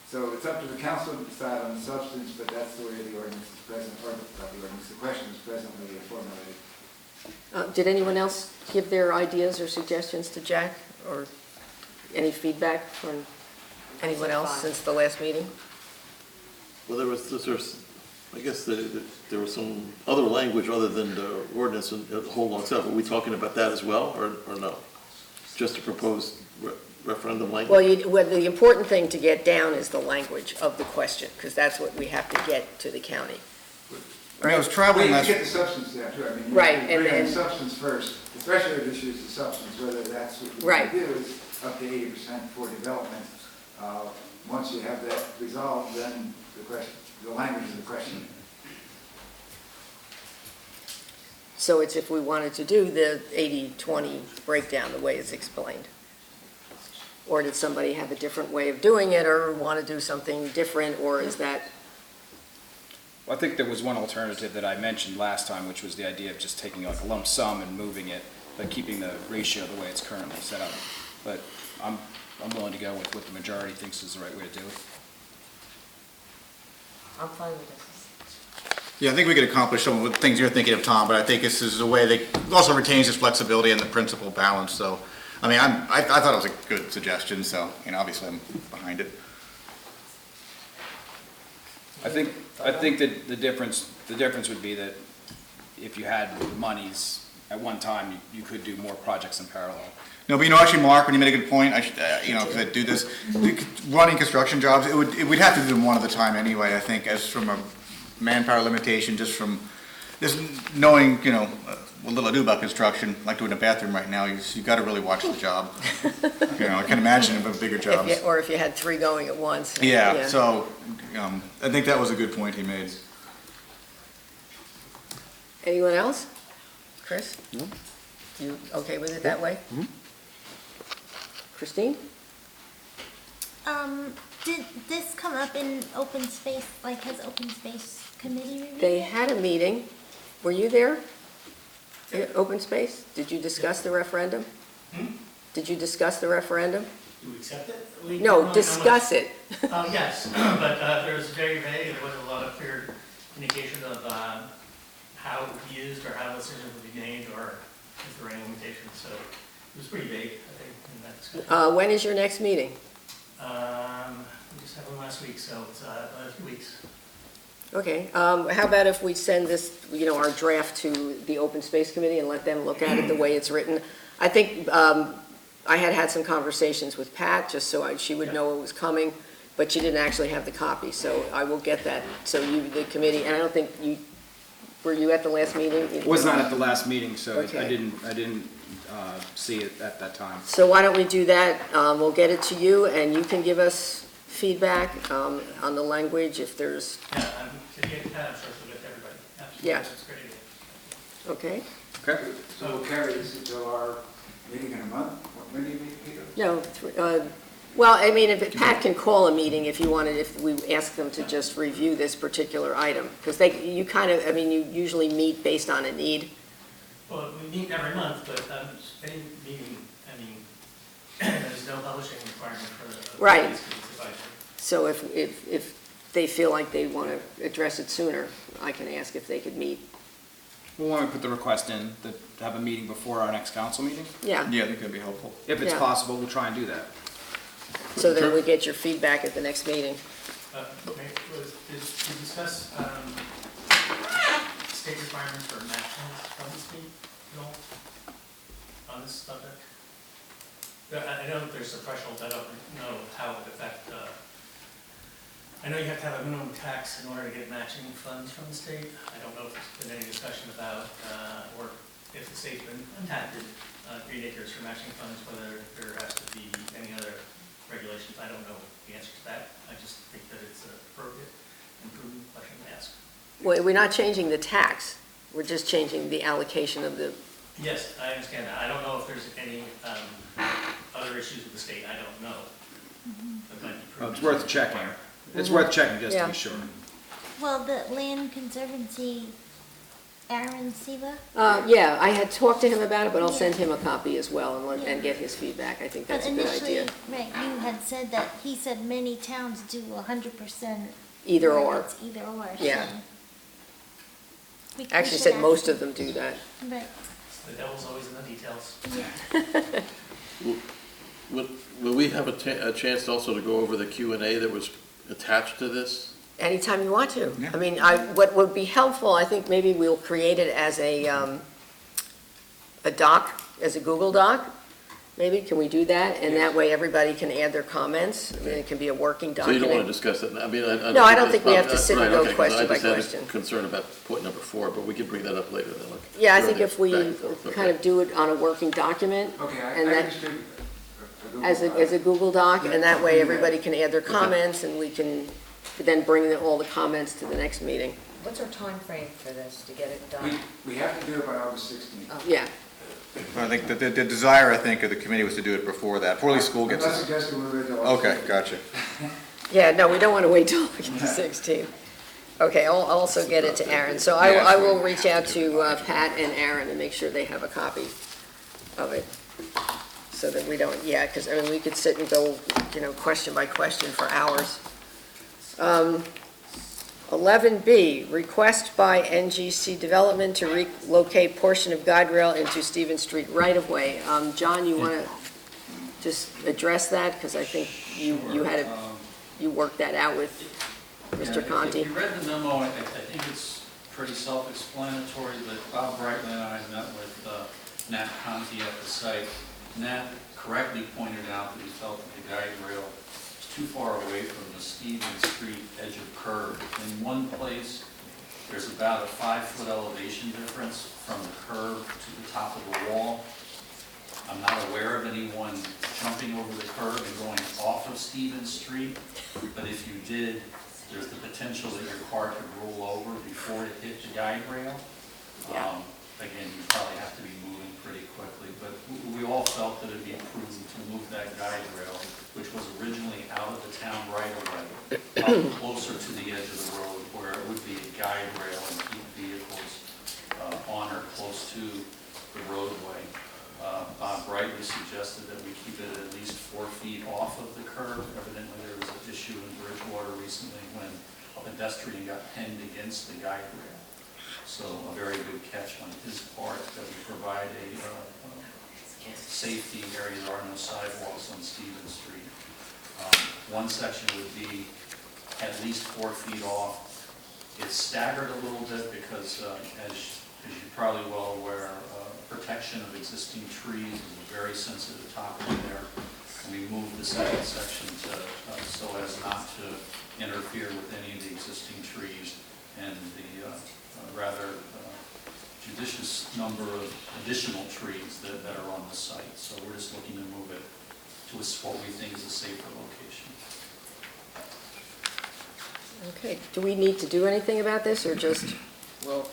So it's up to the council to decide on the substance, but that's the way the ordinance is present, or not the ordinance, the question is presently formulated. Did anyone else give their ideas or suggestions to Jack, or any feedback from anyone else since the last meeting? Well, I guess there was some other language other than the ordinance and the whole long stuff. Are we talking about that as well, or no? Just a proposed referendum language? Well, the important thing to get down is the language of the question, because that's what we have to get to the county. I mean, I was traveling Well, last... you get the substance down too. I mean, Right, you bring and the substance first. The threshold issue is the substance, whether that's what you want to do is up to 80% for development. Once you have that resolved, then the language of the question. So it's if we wanted to do the 80-20 breakdown the way it's explained. Or did somebody have a different way of doing it, or want to do something different, or is that? Well, I think there was one alternative that I mentioned last time, which was the idea of just taking like a lump sum and moving it, but keeping the ratio the way it's currently set up. But I'm willing to go with what the majority thinks is the right way to do it. I'm fine with this. Yeah, I think we could accomplish some of the things you're thinking of, Tom, but I think this is a way that also retains its flexibility and the principal balance, so, I mean, I thought it was a good suggestion, so, you know, obviously I'm behind it. I think that the difference would be that if you had the monies at one time, you could do more projects in parallel. No, but you know, actually, Mark, when you made a good point, I should, you know, because I do this, running construction jobs, we'd have to do them one at a time anyway, I think, as from a manpower limitation, just knowing, you know, what little I do about construction, like doing a bathroom right now, you got to really watch the job. You know, I can imagine about bigger jobs. Or if you had 3 going at once. Yeah, so, I think that was a good point he made. Anyone else? Chris? No. You okay with it that way? Mm-hmm. Christine? Did this come up in open space, like has open space committee reviewed? They had a meeting. Were you there? Open space? Did you discuss the referendum? Did you discuss the referendum? Do we accept it? We don't No, really know discuss it. Yes, but there was very vague, there wasn't a lot of clear indication of how it would be used or how decisions would be made or if there were any limitations, so it was pretty vague, I think, in that discussion. When is your next meeting? We just had one last week, so it's a few weeks. Okay, how about if we send this, you know, our draft to the Open Space Committee and let them look at it the way it's written? I think I had some conversations with Pat, just so she would know what was coming, but she didn't actually have the copy, so I will get that. So the committee, and I don't think were you at the last meeting? Was not at the last meeting, so Okay. I didn't see it at that time. So why don't we do that? We'll get it to you, and you can give us feedback on the language if there's, Yeah, to get Pat, I'm sure she'll get to everybody. Absolutely, Yeah. that's a great idea. okay? Okay. So we'll carry this until our meeting in a month? When do you meet, Peter? No, well, I mean, if Pat can call a meeting if you wanted, if we ask them to just review this particular item, because you usually meet based on a need. Well, we meet every month, but any meeting, there's no publishing requirement for the. Right. These advisory. So if they feel like they want to address it sooner, I can ask if they could meet. Well, why don't we put the request in, to have a meeting before our next council meeting? Yeah, Yeah, I think that'd be helpful. If it's Yeah. possible, we'll try and do that. so then we get your feedback at the next meeting. Did you discuss state requirements for matching from the state at all on this subject? I know there's a threshold, I don't know how it would affect, I know you have to have a minimum tax in order to get matching funds from the state. I don't know if there's been any discussion about, or if the state's been impacted, Green Acres for matching funds, whether there has to be any other regulations. I don't know the answer to that. I just think that it's an appropriate and prudent question to ask. Well, we're not changing the tax, we're just changing the allocation of the, Yes, I understand that. I don't know if there's any other issues with the state. I don't know. That might be Well, prudent. it's worth checking. It's worth checking just to Yeah. be sure. Well, the Land Conservancy, Aaron Siva, yeah, I had talked to him about it, but I'll send him a copy as well and get his feedback. I think but that's a good initially, idea. right, you had said that, he said many towns do 100%. Either where or. it's either or, Yeah. so we Actually should said ask most him. of them do that. Right, The devil's always in the details. yeah. Will we have a chance also to go over the Q&A that was attached to this? Anytime you want to. I mean, what would be helpful, I think maybe we'll create it as a doc, as a Google Doc. Maybe, can we do that? And that way everybody can add their comments, and it can be a working So you don't want to document. discuss it? I mean, No, I don't think we have to sit and right, go okay, 'cause question by I question. just had a concern about point number 4, but we can bring that up later then. Okay. Yeah, I Go think ahead. if we Back and forth, okay. kind of do it on a working document, Okay, I And that- understood. as a Google Doc, and that way everybody can add their comments, and we can then bring all the comments to the next meeting. What's our time frame for this to get it done? We have to do it by August 16th. Yeah, I think the desire, I think, of the committee was to do it before that, before at least school I'm gets not it. suggesting we wait till August Okay, 16th. gotcha. yeah, no, we don't want to wait till the 16th. Okay, I'll also get it to Aaron. So Yeah, I will reach out to Pat and Aaron and make sure they have a copy of it. So that we don't, yeah, because, I mean, we could sit and go, question by question for hours. 11B, request by NGC Development to relocate portion of guide rail into Stevens Street right-of-way. John, you want to just address that? Because I think you worked that out with Mr. Yeah, Conti. If you read the memo, I think it's pretty self-explanatory, but Bob Brightman and I met with Nat Conti at the site. Nat correctly pointed out that he felt that the guide rail was too far away from the Stevens Street edge of curve. In one place, there's about a 5-foot elevation difference from the curve to the top of the wall. I'm not aware of anyone jumping over the curb and going off of Stevens Street, but if you did, there's the potential that your car could roll over before it hit the guide rail. Yeah. Again, you probably have to be moving pretty quickly, but we all felt that it'd be prudent to move that guide rail, which was originally out of the town right away, up closer to the edge of the road where it would be a guide rail and keep vehicles on or close to the roadway. Bob Brightly suggested that we keep it at least 4 feet off of the curb. Evidently, there was an issue in Bridgewater recently when a pedestrian got pinned against the guide rail. So a very good catch on his part that we provide a safety area. There are no sidewalks on Stevens Street. One section would be at least 4 feet off. It's staggered a little bit because, as you're probably well aware, protection of existing trees is a very sensitive topic there. And we moved the second section so as not to interfere with any of the existing trees and the rather judicious number of additional trees that are on the site. So we're just looking to move it to what we think is a safer location. Okay, do we need to do anything about this, or just, Well,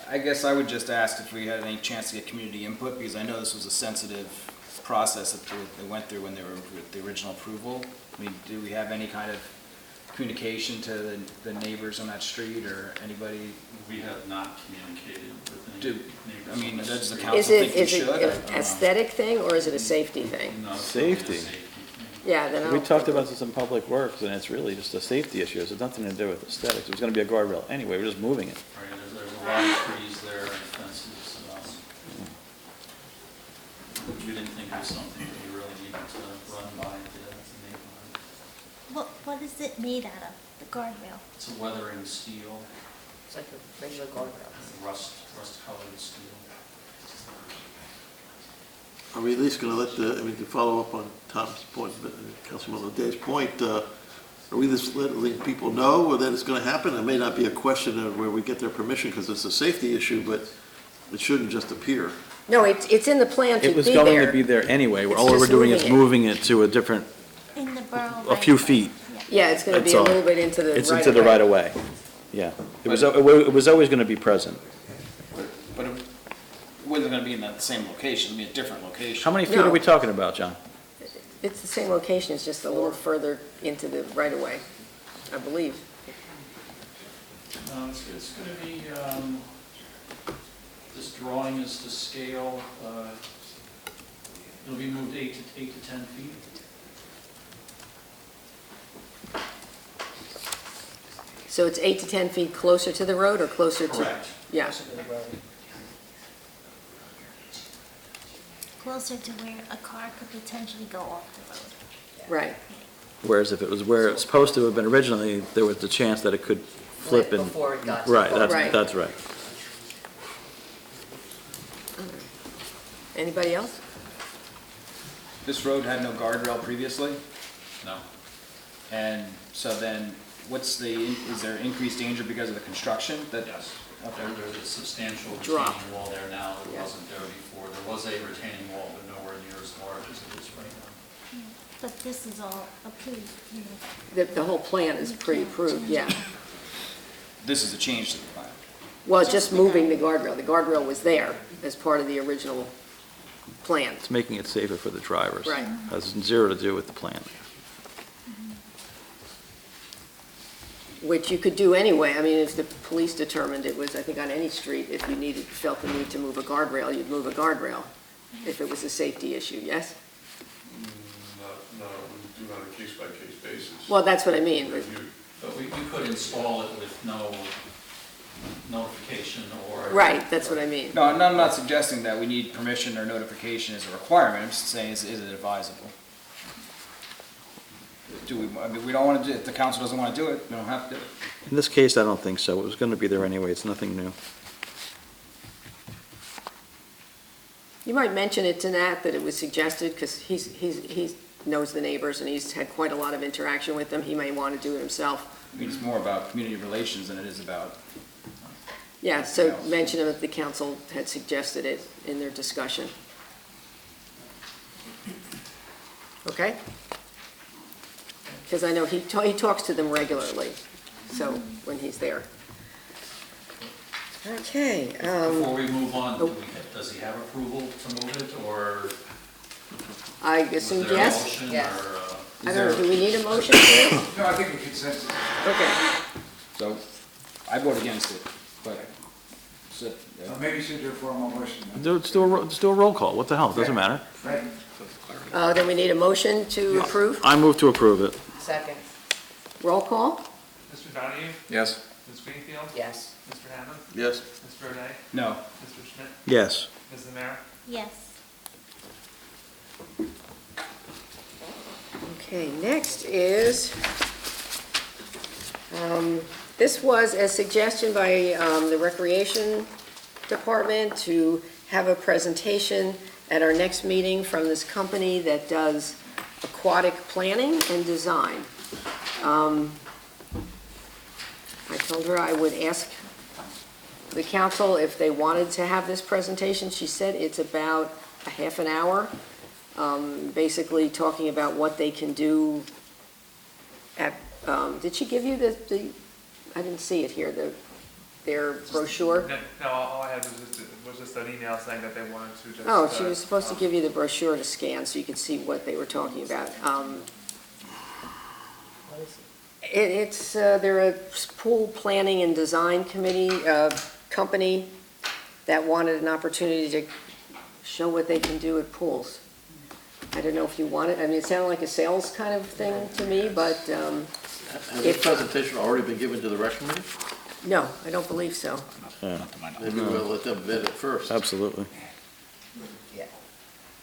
I guess I would just ask if we had any chance to get community input, because I know this was a sensitive process that they went through when they were with the original approval. I mean, do we have any kind of communication to the neighbors on that street or anybody? We have not communicated with any Do- neighbors. I mean, on this does the street. council is it, think we is it should? I don't an know. aesthetic thing, or is it a safety thing? No, it's really a Safety. thing. Yeah, then We I'll, talked about this in Public Works, and it's really just a safety issue. It has nothing to do with aesthetics. It was gonna be a guardrail anyway, we're just moving it. Right, there's a lot of trees there, and do something that you really need to run by the neighborhood. What is it made out of, the guardrail? It's a weathering steel, It's like a regular guardrail. rust-colored steel. Are we at least going to let to follow up on Tom's point, Councilman Dave's point, are we just letting people know that it's going to happen? It may not be a question of where we get their permission because it's a safety issue, but it shouldn't just appear. No, it's in the plan to be there. It was going to be there anyway. It's All we're just doing is moving it. moving it to a different, In the borough. a few right-of-way. feet. Yeah, it's gonna be That's a all. little bit into the right It's into the right of way. Yeah. It was always going to be present. But it wasn't gonna be in that same location, it'd be a different location. How many feet No. are we talking about, John? It's the same location, it's just a little further into the right of way, I believe. It's going to be, this drawing is to scale, it'll be moved 8 to 10 feet. So it's 8 to 10 feet closer to the road or closer to? Correct. Yeah, Closer to where a car could potentially go off the road. right. Whereas if it was where it's supposed to have been originally, there was the chance that it could flip and. Before it got to. Right, Right. that's right. Anybody else? This road had no guardrail previously, No. and so then is there increased danger because of the construction that? Yes. Okay. There's a substantial Drop. retaining wall there now that Yeah. wasn't there before. There was a retaining wall, but nowhere near as large as it is right now. But this is all approved, you know. The whole plan is pre-approved, yeah. This is a change to the plan. Well, just moving the guardrail. The guardrail was there as part of the original plan. It's making it safer for the drivers. Right. Has zero to do with the plan. Which you could do anyway. I mean, if the police determined it was, I think on any street, if you felt the need to move a guardrail, you'd move a guardrail. If it was a safety issue, yes? No, we do on a case-by-case basis. Well, that's what I mean. But we could install it with no notification or. Right, that's what I mean. No, I'm not suggesting that we need permission or notification as a requirement, I'm just saying, is it advisable? We don't want to do it, if the council doesn't want to do it, we don't have to do it. In this case, I don't think so. It was going to be there anyway. It's nothing new. You might mention it to Nat that it was suggested, because he knows the neighbors and he's had quite a lot of interaction with them. He may want to do it himself. I mean, it's more about community relations than it is about, Yeah, so mention that the council had suggested it in their discussion. Okay? Because I know he talks to them regularly, so, when he's there. Okay, Before we move on, does he have approval to move it, or I is assume there a yes? motion, Yes. or? I don't know, do we need a motion for this? No, I think we consensus. Okay, so I vote against it, but, so, Maybe you should do a formal motion. Just do a roll call. What the hell? It doesn't matter. Right? then we need a motion to approve. I move to approve it. Second, Roll call? Mr. Donahue? yes? Ms. Greenfield? yes. Mr. Hammond? Yes. Mr. O'Day? No. Mr. Schmidt? Yes. Ms. Lemare? Yes. Okay, next is, this was a suggestion by the Recreation Department to have a presentation at our next meeting from this company that does aquatic planning and design. I told her I would ask the council if they wanted to have this presentation. She said it's about a half an hour, basically talking about what they can do at, did she give you the, I didn't see it here, their brochure? No, all I had was just an email saying that they wanted to just. Oh, she was supposed to give you the brochure to scan so you could see what they were talking about. They're a pool planning and design committee, company that wanted an opportunity to show what they can do at pools. I don't know if you want it, I mean, it sounded like a sales kind of thing to me, but, Has this presentation already been given to the rec committee? no, I don't believe so. Maybe we'll let them vet it first. Absolutely. Yeah.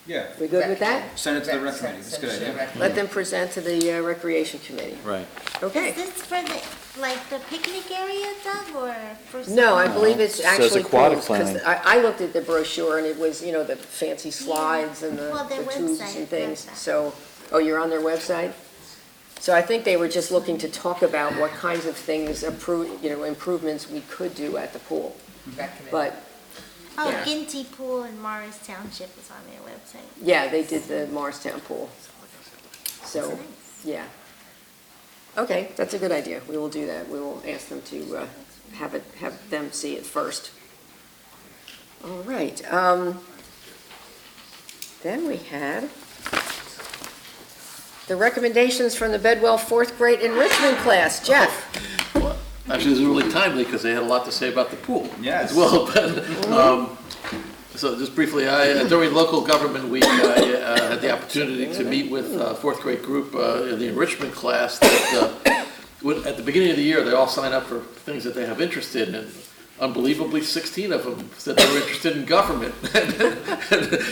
Yeah. We good with that? Send it to the rec committee, that's a good idea. Let them present to the recreation committee. Right. Okay. Is this for the picnic area, Doug, or for? No, I believe it's Says actually aquatic pools, 'cause planning. I looked at the brochure and it was, the fancy slides and the Well, their tubes website and things. does that. So, oh, you're on their website? So I think they were just looking to talk about what kinds of things, improvements we could do at the pool. But, Oh, Yeah. Ginty Pool in Morris Township is on their website. yeah, they did the Morristown pool. So, Nice. yeah. Okay, that's a good idea. We will do that. We will ask them to have them see it first. All right. Then we had the recommendations from the Bedwell fourth grade enrichment class. Jeff? Actually, this is really timely because they had a lot to say about the pool Yes. as well. But, so just briefly, during local government week, I had the opportunity to meet with a fourth grade group in the enrichment class. That, at the beginning of the year, they all sign up for things that they have interest in, and unbelievably, 16 of them said they were interested in government.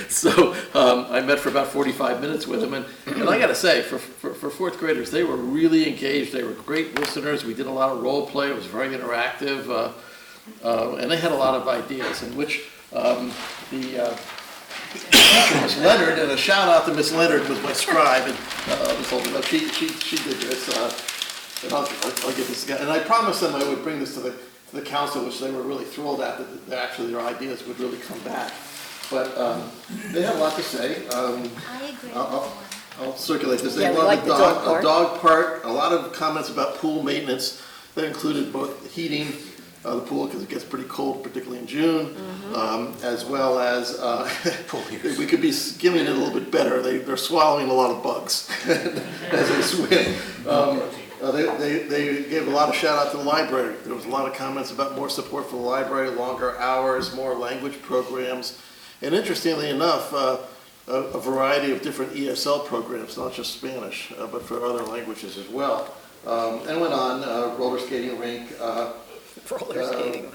So I met for about 45 minutes with them, and I got to say, for fourth graders, they were really engaged. They were great listeners. We did a lot of role play. It was very interactive, and they had a lot of ideas, in which Miss Leonard, and a shout out to Miss Leonard, was my scribe, and she did this. And I'll get this again. And I promised them I would bring this to the council, which they were really thrilled at, that actually their ideas would really come back. But they had a lot to say. I agree. I'll circulate this. Yeah, They we like wanted the a dog park, a lot of comments about pool maintenance. That included both heating the pool, because it gets pretty cold, particularly in June, as well as we could be skimming it a little bit better. They're swallowing a lot of bugs as they swim. They gave a lot of shout out to the library. There was a lot of comments about more support for the library, longer hours, more language programs, and interestingly enough, a variety of different ESL programs, not just Spanish, but for other languages as well. And went on, roller skating rink. Roller skating.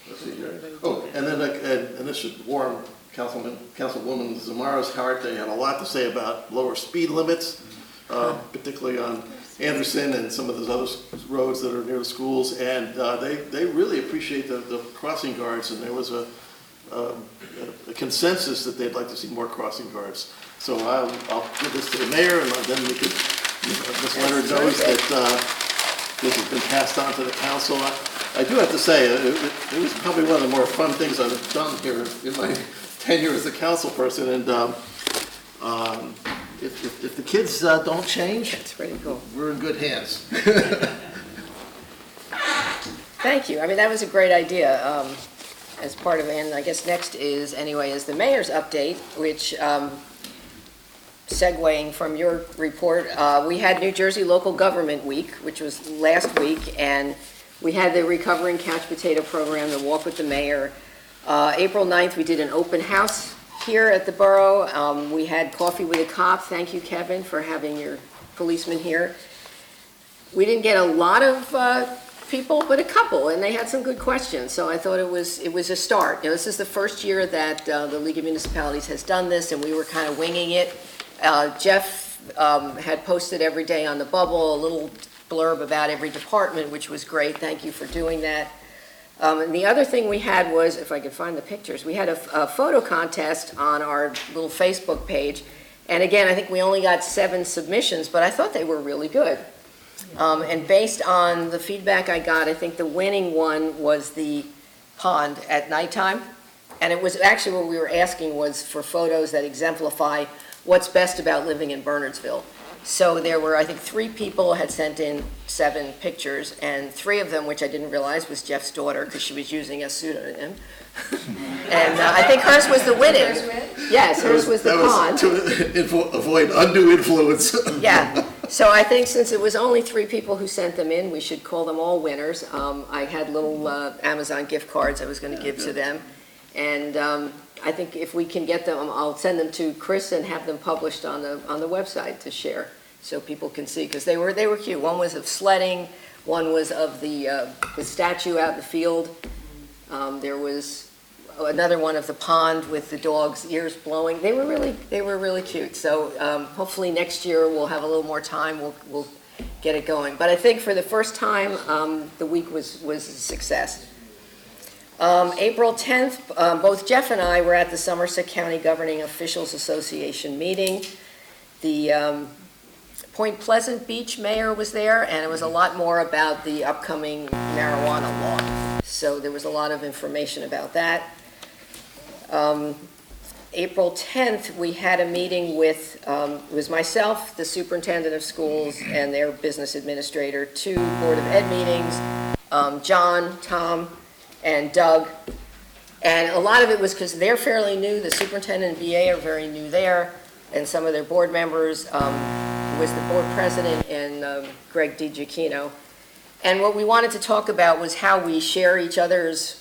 Let's see here. Oh, and then, and this should warm Councilwoman Zamara's heart. They had a lot to say about lower speed limits, particularly on Anderson and some of those other roads that are near the schools. And they really appreciate the crossing guards, and there was a consensus that they'd like to see more crossing guards. So I'll give this to the mayor, and then we could, Ms. Leonard knows that this has been passed on to the council. I do have to say, it was probably one of the more fun things I've done here in my tenure as a council person. And if the kids don't change, That's pretty cool. we're in good hands. Thank you. I mean, that was a great idea as part of, and I guess next is the mayor's update, which, segueing from your report, we had New Jersey Local Government Week, which was last week, and we had the Recovering Couch Potato Program, the Walk with the Mayor. April 9th, we did an open house here at the borough. We had Coffee with a Cop. Thank you, Kevin, for having your policeman here. We didn't get a lot of people, but a couple, and they had some good questions. So I thought it was a start. This is the first year that the League of Municipalities has done this, and we were kind of winging it. Jeff had posted every day on the bubble a little blurb about every department, which was great. Thank you for doing that. And the other thing we had was, if I could find the pictures, we had a photo contest on our little Facebook page. And again, I think we only got 7 submissions, but I thought they were really good. And based on the feedback I got, I think the winning one was the pond at nighttime. And it was actually what we were asking was for photos that exemplify what's best about living in Bernardsville. So there were, I think, 3 people had sent in 7 pictures, and 3 of them, which I didn't realize, was Jeff's daughter, because she was using a pseudonym. And I think hers was the winning. Yes, hers was the pond. That was to avoid undue influence. Yeah, so I think since it was only 3 people who sent them in, we should call them all winners. I had little Amazon gift cards I was going to give to them. And I think if we can get them, I'll send them to Chris and have them published on the website to share, so people can see, because they were cute. One was of sledding, one was of the statue out in the field. There was another one of the pond with the dog's ears blowing. They were really cute. So hopefully next year we'll have a little more time. We'll get it going. But I think for the first time, the week was a success. April 10th, both Jeff and I were at the Somerset County Governing Officials Association meeting. The Point Pleasant Beach mayor was there, and it was a lot more about the upcoming marijuana law. So there was a lot of information about that. April 10th, we had a meeting with, it was myself, the superintendent of schools, and their business administrator, 2 Board of Ed meetings, John, Tom, and Doug. And a lot of it was because they're fairly new. The superintendent and BA are very new there, and some of their board members was the board president and Greg DiGiacchino. And what we wanted to talk about was how we share each other's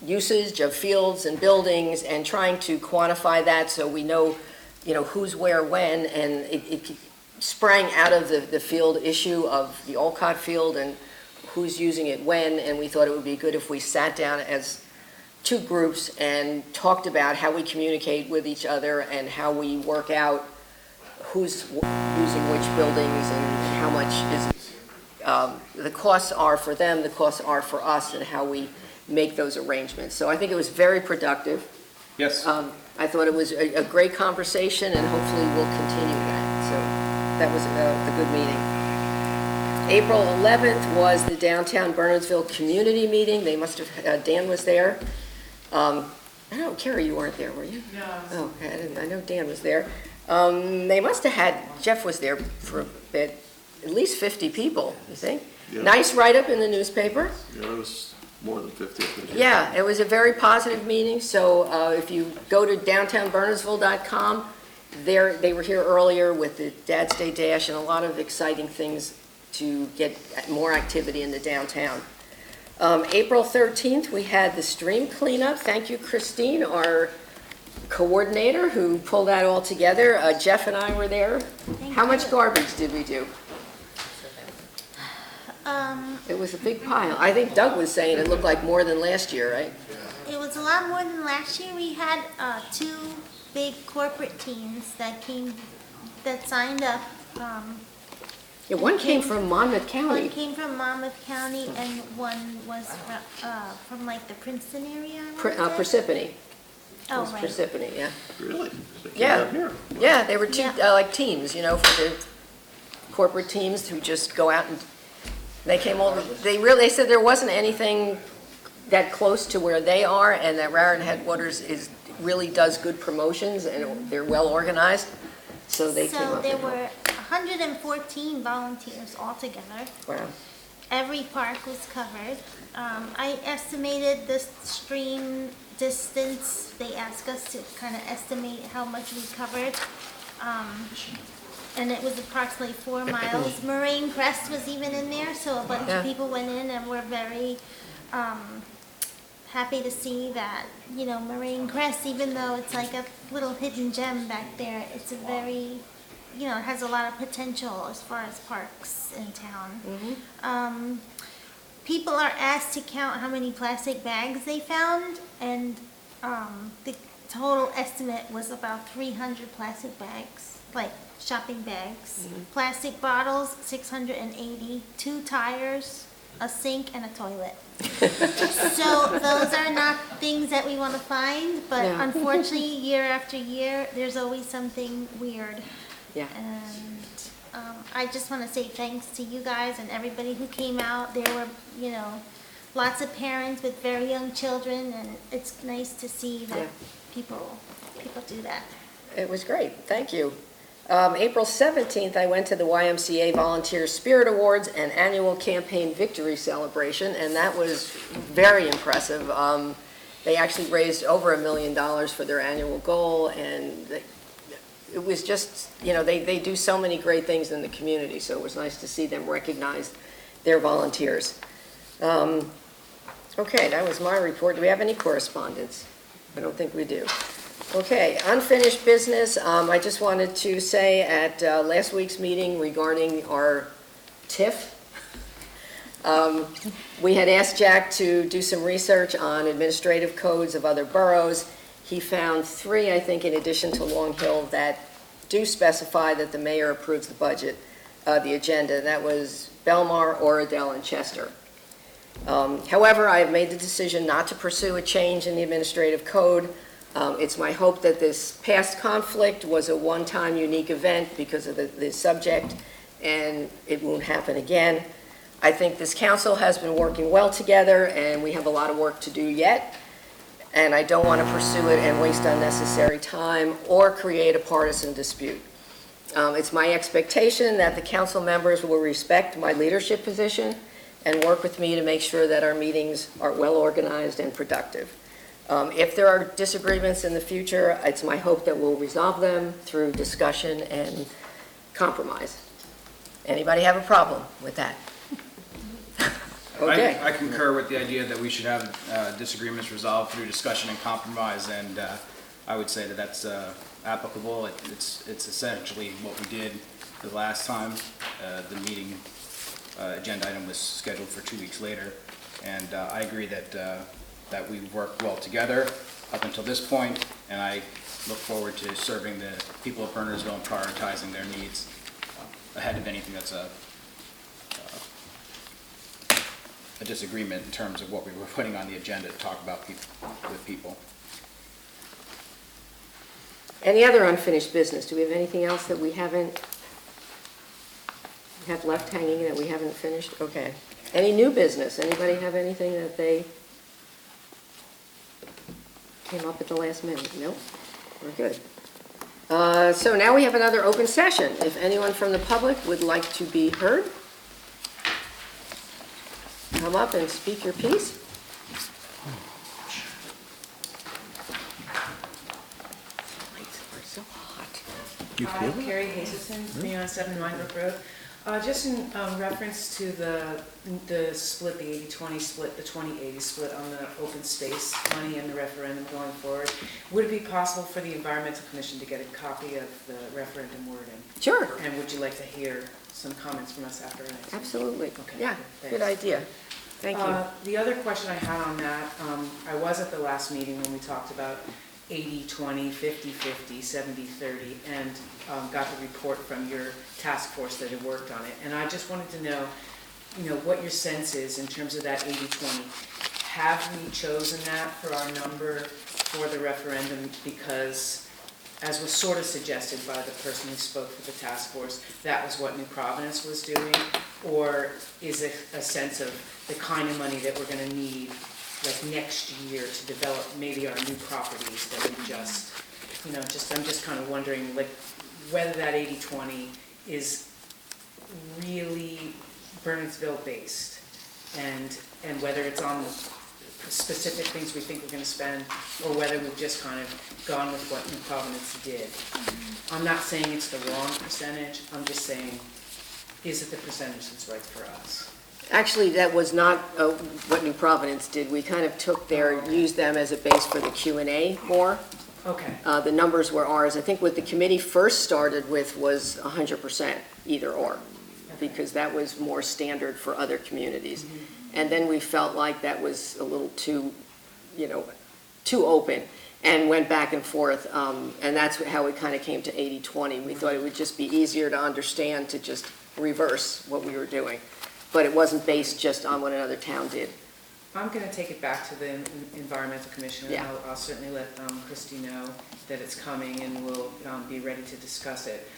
usage of fields and buildings and trying to quantify that so we know, who's where when, and it sprang out of the field issue of the Olcott field and who's using it when, and we thought it would be good if we sat down as 2 groups and talked about how we communicate with each other and how we work out who's using which buildings and how much the costs are for them, the costs are for us, and how we make those arrangements. So I think it was very productive. Yes. I thought it was a great conversation, and hopefully we'll continue that. So that was a good meeting. April 11th was the downtown Bernardsville community meeting. They must have, Dan was there. I don't know, Carrie, you weren't there, were you? No. Oh, I know Dan was there. They must have had, Jeff was there for a bit, at least 50 people, you think? Yeah. Nice write-up in the newspaper. Yeah, it was more than 50, I think. Yeah, it was a very positive meeting, so if you go to downtownbernardsville.com, they were here earlier with the Dad's Day Dash and a lot of exciting things to get more activity in the downtown. April 13th, we had the stream cleanup. Thank you, Christine, our coordinator who pulled that all together. Jeff and I were there. How much garbage did we do? It was a big pile. I think Doug was saying it looked like more than last year, right? It was a lot more than last year. We had 2 big corporate teams that signed up. Yeah, one came from Monmouth One County. came from Monmouth County and one was from like the Princeton area. I wanna say. Parsippany. Oh, It was right. Parsippany, yeah. Really? They came Yeah. down here? Yeah, they were 2 Yeah. like teams, for the corporate teams who just go out and they came over. They said there wasn't anything that close to where they are, and that Raritan Headwaters really does good promotions and they're well organized. So they came So up. there were 114 volunteers altogether. Wow. Every park was covered. I estimated the stream distance. They asked us to kind of estimate how much we covered. And it was approximately 4 miles. Moraine Crest was even in there, so a bunch Yeah. of people went in and were very happy to see that, Moraine Crest, even though it's like a little hidden gem back there, it's a very, it has a lot of potential as far as parks in town. People are asked to count how many plastic bags they found, and the total estimate was about 300 plastic bags, like shopping bags. Plastic bottles, 680, 2 tires, a sink, and a toilet. So those are not things that we want to find, but No. unfortunately, year after year, there's always something weird. Yeah. And I just want to say thanks to you guys and everybody who came out. There were, lots of parents with very young children, and it's nice to see that Yeah. people do that. It was great, thank you. April 17th, I went to the YMCA Volunteer Spirit Awards and Annual Campaign Victory Celebration, and that was very impressive. They actually raised over $1 million for their annual goal, and it was just, they do so many great things in the community, so it was nice to see them recognize their volunteers. Okay, that was my report. Do we have any correspondence? I don't think we do. Okay, unfinished business. I just wanted to say at last week's meeting regarding our TIF, We had asked Jack to do some research on administrative codes of other boroughs. He found 3, I think, in addition to Long Hill, that do specify that the mayor approves the budget, the agenda. That was Belmar, Oradell, and Chester. However, I have made the decision not to pursue a change in the administrative code. It's my hope that this past conflict was a one-time unique event because of the subject, and it won't happen again. I think this council has been working well together, and we have a lot of work to do yet, and I don't want to pursue it and waste unnecessary time or create a partisan dispute. It's my expectation that the council members will respect my leadership position and work with me to make sure that our meetings are well organized and productive. If there are disagreements in the future, it's my hope that we'll resolve them through discussion and compromise. Anybody have a problem with that? Okay. I concur with the idea that we should have disagreements resolved through discussion and compromise, and I would say that that's applicable. It's essentially what we did the last time. The meeting agenda item was scheduled for 2 weeks later, and I agree that we worked well together up until this point, and I look forward to serving the people of Bernardsville and prioritizing their needs ahead of anything that's a disagreement in terms of what we were putting on the agenda to talk about with people. Any other unfinished business? Do we have anything else that we have left hanging that we haven't finished? Okay. Any new business? Anybody have anything that they came up at the last minute? Nope. We're good. So now we have another open session. If anyone from the public would like to be heard, come up and speak your piece. Lights are so hot. You Hi, feel it? Carrie Hazelton, 397 Minebrook Road. Just in reference to the split, the 80-20 split, the 20-80 split on the open space money and the referendum going forward, would it be possible for the Environmental Commission to get a copy of the referendum wording? Sure. And would you like to hear some comments from us after our next meeting? Absolutely. Okay, Yeah, thanks. good idea. Thank you. The other question I had on that, I was at the last meeting when we talked about 80-20, 50-50, 70-30, and got the report from your task force that had worked on it. And I just wanted to know, what your sense is in terms of that 80-20. Have we chosen that for our number for the referendum because, as was sort of suggested by the person who spoke for the task force, that was what New Providence was doing? Or is it a sense of the kind of money that we're going to need like next year to develop maybe our new properties that we just, I'm just kind of wondering like whether that 80-20 is really Bernardsville based and whether it's on specific things we think we're going to spend or whether we've just kind of gone with what New Providence did. I'm not saying it's the wrong percentage, I'm just saying, is it the percentage that's right for us? Actually, that was not what New Providence did. We kind of took used them as a base for the Q&A more. Okay. The numbers were ours. I think what the committee first started with was 100% either or, because that was more standard for other communities. Mm-hmm. And then we felt like that was a little too open and went back and forth. And that's how we kind of came to 80-20. We thought it would just be easier to understand to just reverse what we were doing. But it wasn't based just on what another town did. I'm going to take it back to the Environmental Commission, and Yeah. I'll certainly let Christy know that it's coming, and we'll be ready to discuss it.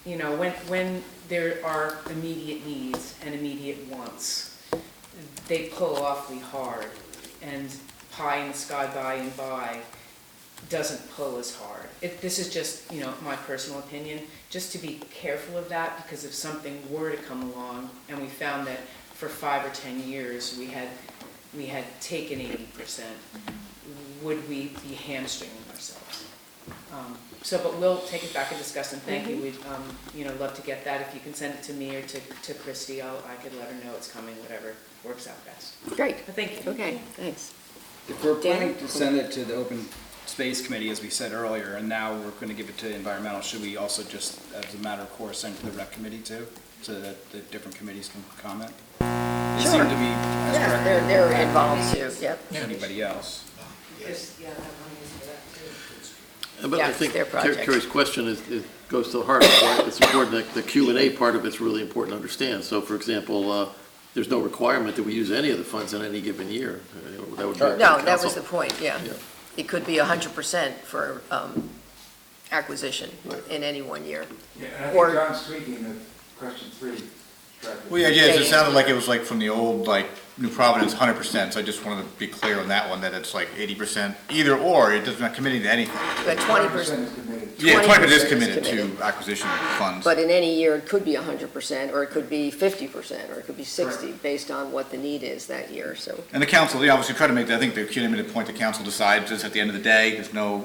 When there are immediate needs and immediate wants, they pull awfully hard, and pie in the sky by and by doesn't pull as hard. This is just, my personal opinion, just to be careful of that, because if something were to come along and we found that for 5 or 10 years we had taken 80%, would we be hamstringing ourselves? But we'll take it back and discuss, and thank you. We'd love to get that. If you can send it to me or to Christy, I could let her know it's coming, whatever works out best. Great. But thank you. Okay, thanks. If we're planning to send it to the open Space Committee, as we said earlier, and now we're gonna give it to environmental. Should we also just, as a matter of course, send it to the rec committee too, so that the different committees can comment? They seem Sure. to be as Yeah, directed they're involved too, yep. as anybody else. But Yeah, I think their project. Carrie's question goes to the heart of it, right? It's important, that the Q&A part of it's really important to understand. So for example, there's no requirement that we use any of the funds in any given year. That would be up to No, that was council. the point, yeah. Yeah. It could be 100% for acquisition in any one year. Yeah, and I Or- think John's tweaking the question 3. Well, yeah, it sounded like it was like from the old, like, New Providence, 100%, so I just wanted to be clear on that one, that it's like 80%, either or, it does not committing to anything. But 20%, is committed. Yeah, 20% is 20% committed is committed. to acquisition funds. but in any year, it could be 100%, or it could be 50%, or it could be 60, based on what the need is that year, so. And the council, yeah, obviously try to make that, I think the cumulative point the council decides is at the end of the day, there's no,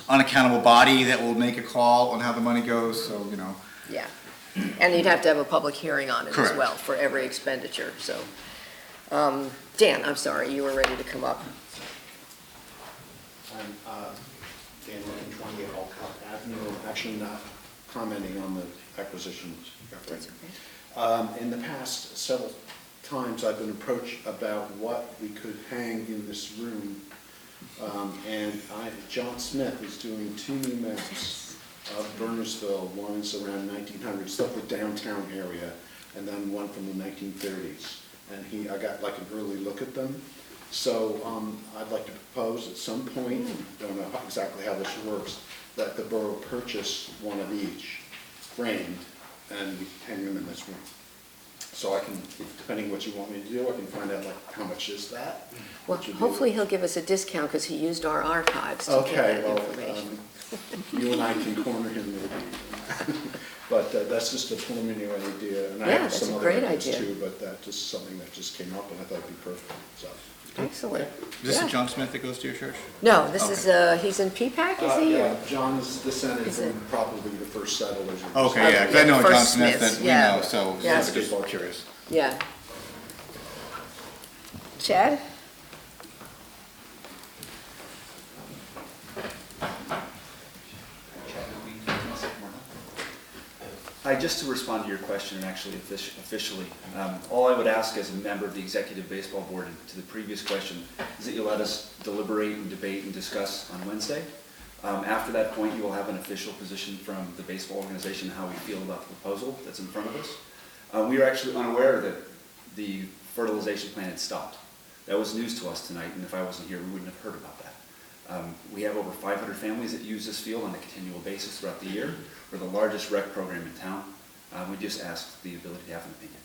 unaccountable body that will make a call on how the money goes, so, Yeah, and you'd have to have a public hearing on it as Correct. well for every expenditure, so. Dan, I'm sorry, you were ready to come up. I'm Dan Lincoln, 28 Alcott Avenue. I'm actually not commenting on the acquisition effort. That's okay. In the past, several times I've been approached about what we could hang in this room. John Smith is doing 2 new maps of Bernardsville, one's around 1900, stuff with downtown area, and then one from the 1930s. And I got like an early look at them. So I'd like to propose at some point, don't know exactly how this works, that the borough purchase one of each, framed, and we hang them in this room. So I can, depending what you want me to do, I can find out like how much is that? Well, What you do. hopefully he'll give us a discount, because he used our archives to get Okay, that well, information. you and I can corner him maybe. But that's just a preliminary idea, and I Yeah, have that's some a other great ideas idea. too, but that just something that just came up and I thought it'd be perfect, so. Excellent. Is this Yeah. the John Smith that goes to your church? No, this is, he's in P-PAC, is he? Yeah, or- John is descended Is it- from probably the first settlers. Okay, yeah, because I know a John First Smith Smiths, that we yeah. know, so Yeah. I'm just curious. Yeah. Chad? Hi, just to respond to your question, and actually officially, all I would ask as a member of the Executive Baseball Board, and to the previous question, is that you let us deliberate and debate and discuss on Wednesday. After that point, you will have an official position from the baseball organization, how we feel about the proposal that's in front of us. We are actually unaware that the fertilization plan had stopped. That was news to us tonight, and if I wasn't here, we wouldn't have heard about that. We have over 500 families that use this field on a continual basis throughout the year. We're the largest rec program in town. We just ask the ability to have an opinion.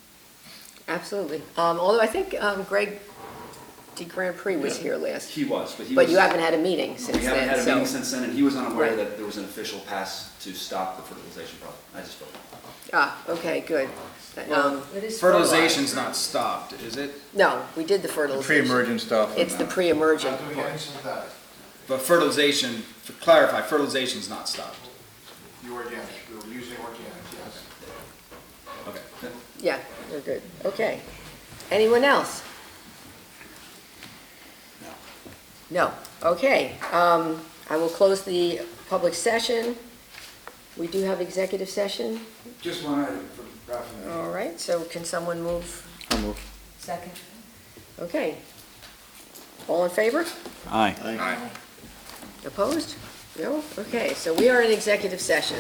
Absolutely. Although I think Greg de Grand Prix was here last, He was, but he but was. you haven't had a meeting since We haven't then, had a meeting so. since then, and he was unaware Right. that there was an official pass to stop the fertilization problem. I just spoke. Okay, good. It is Fertilization's not stopped, is it? No, we did the The fertilization. pre-emergent stuff. and, It's the pre-emergent Not doing part. any synthetic. But fertilization, to clarify, fertilization's not stopped. You organic, we were using organic, yes. Okay. Yeah, we're good. Okay. Anyone else? No. Okay. I will close the public session. We do have executive session. Just one item from Ralph and I. All right, so can someone move? I'll move. Second. Okay. All in favor? Aye. Aye. Opposed? No? Okay, so we are in executive session.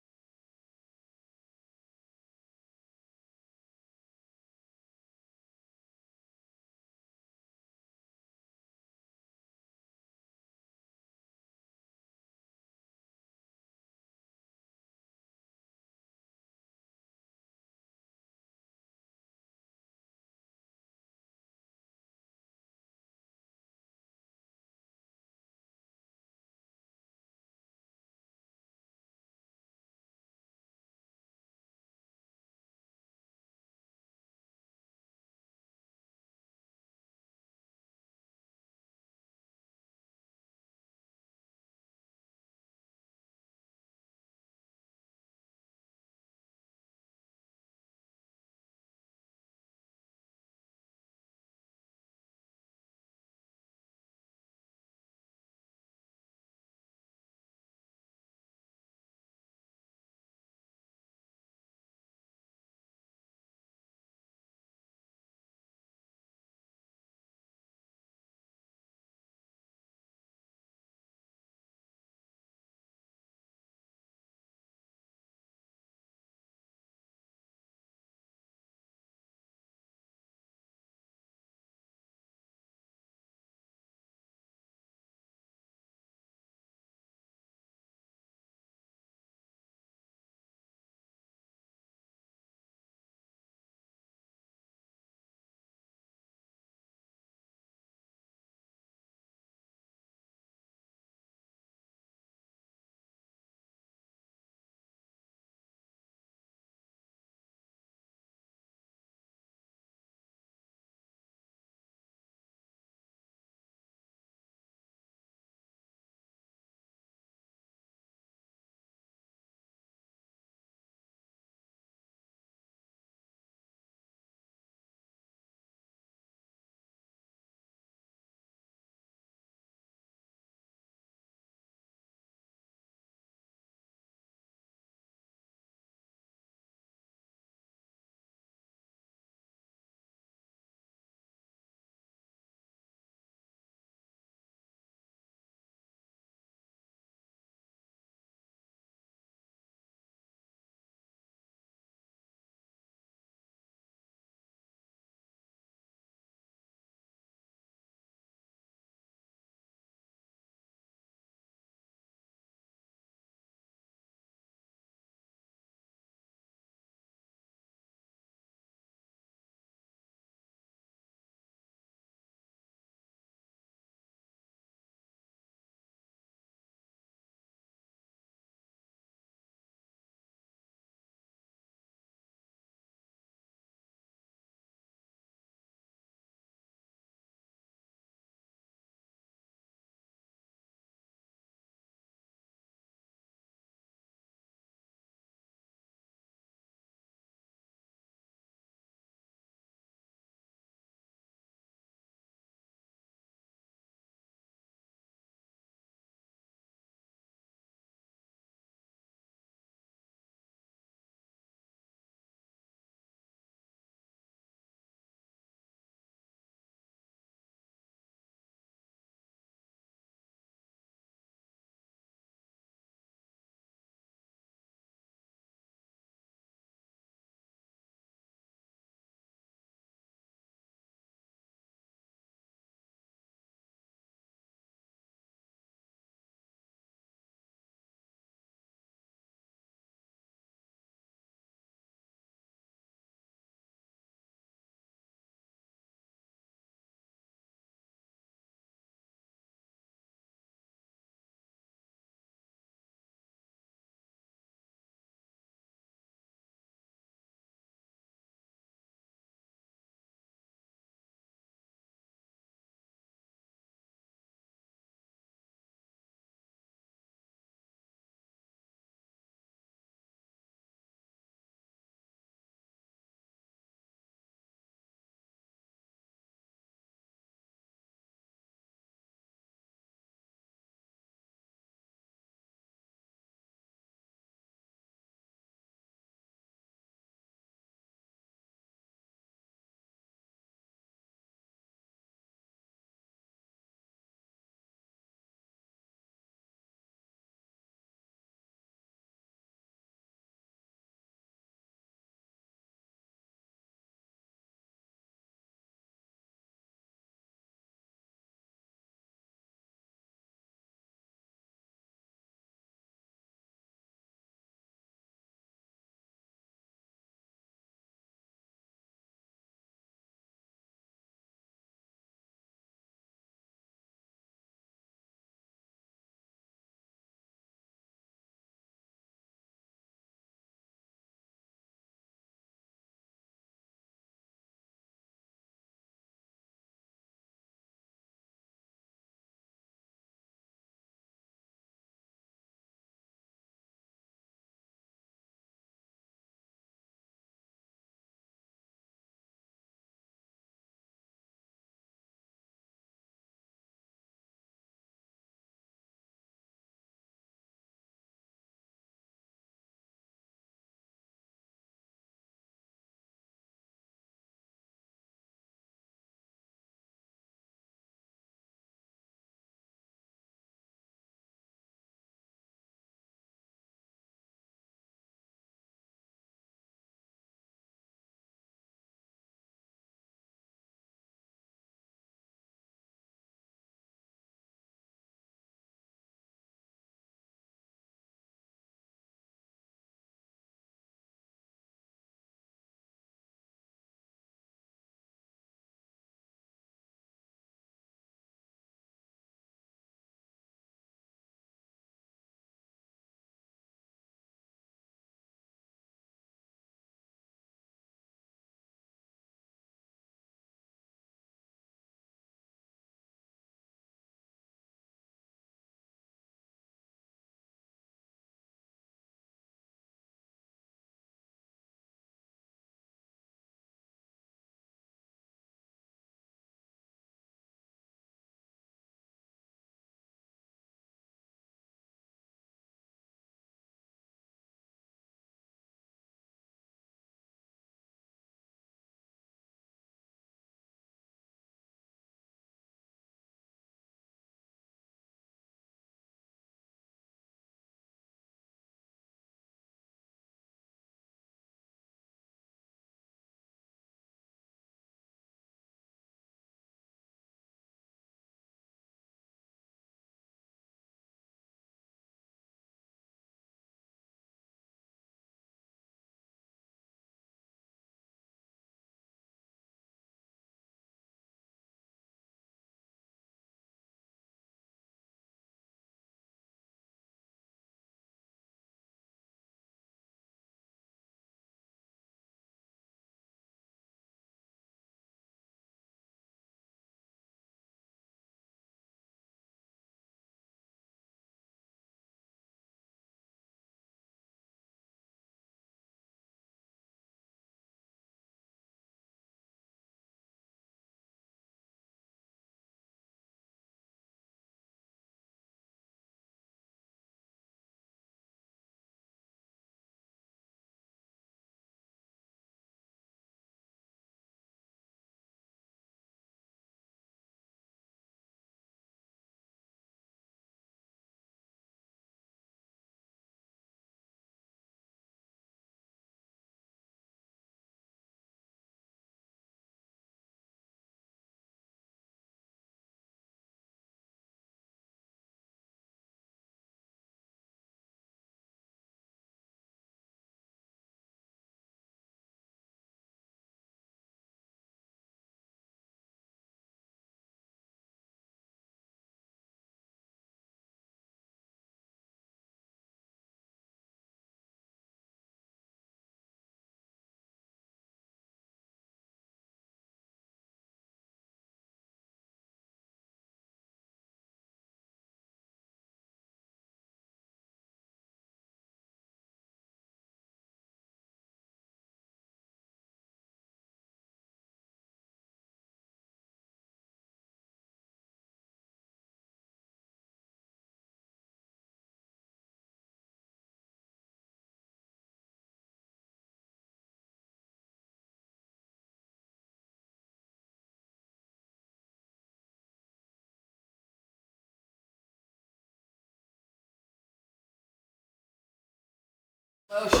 Motion.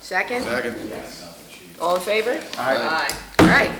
Second? Second. All in favor? Aye. All right.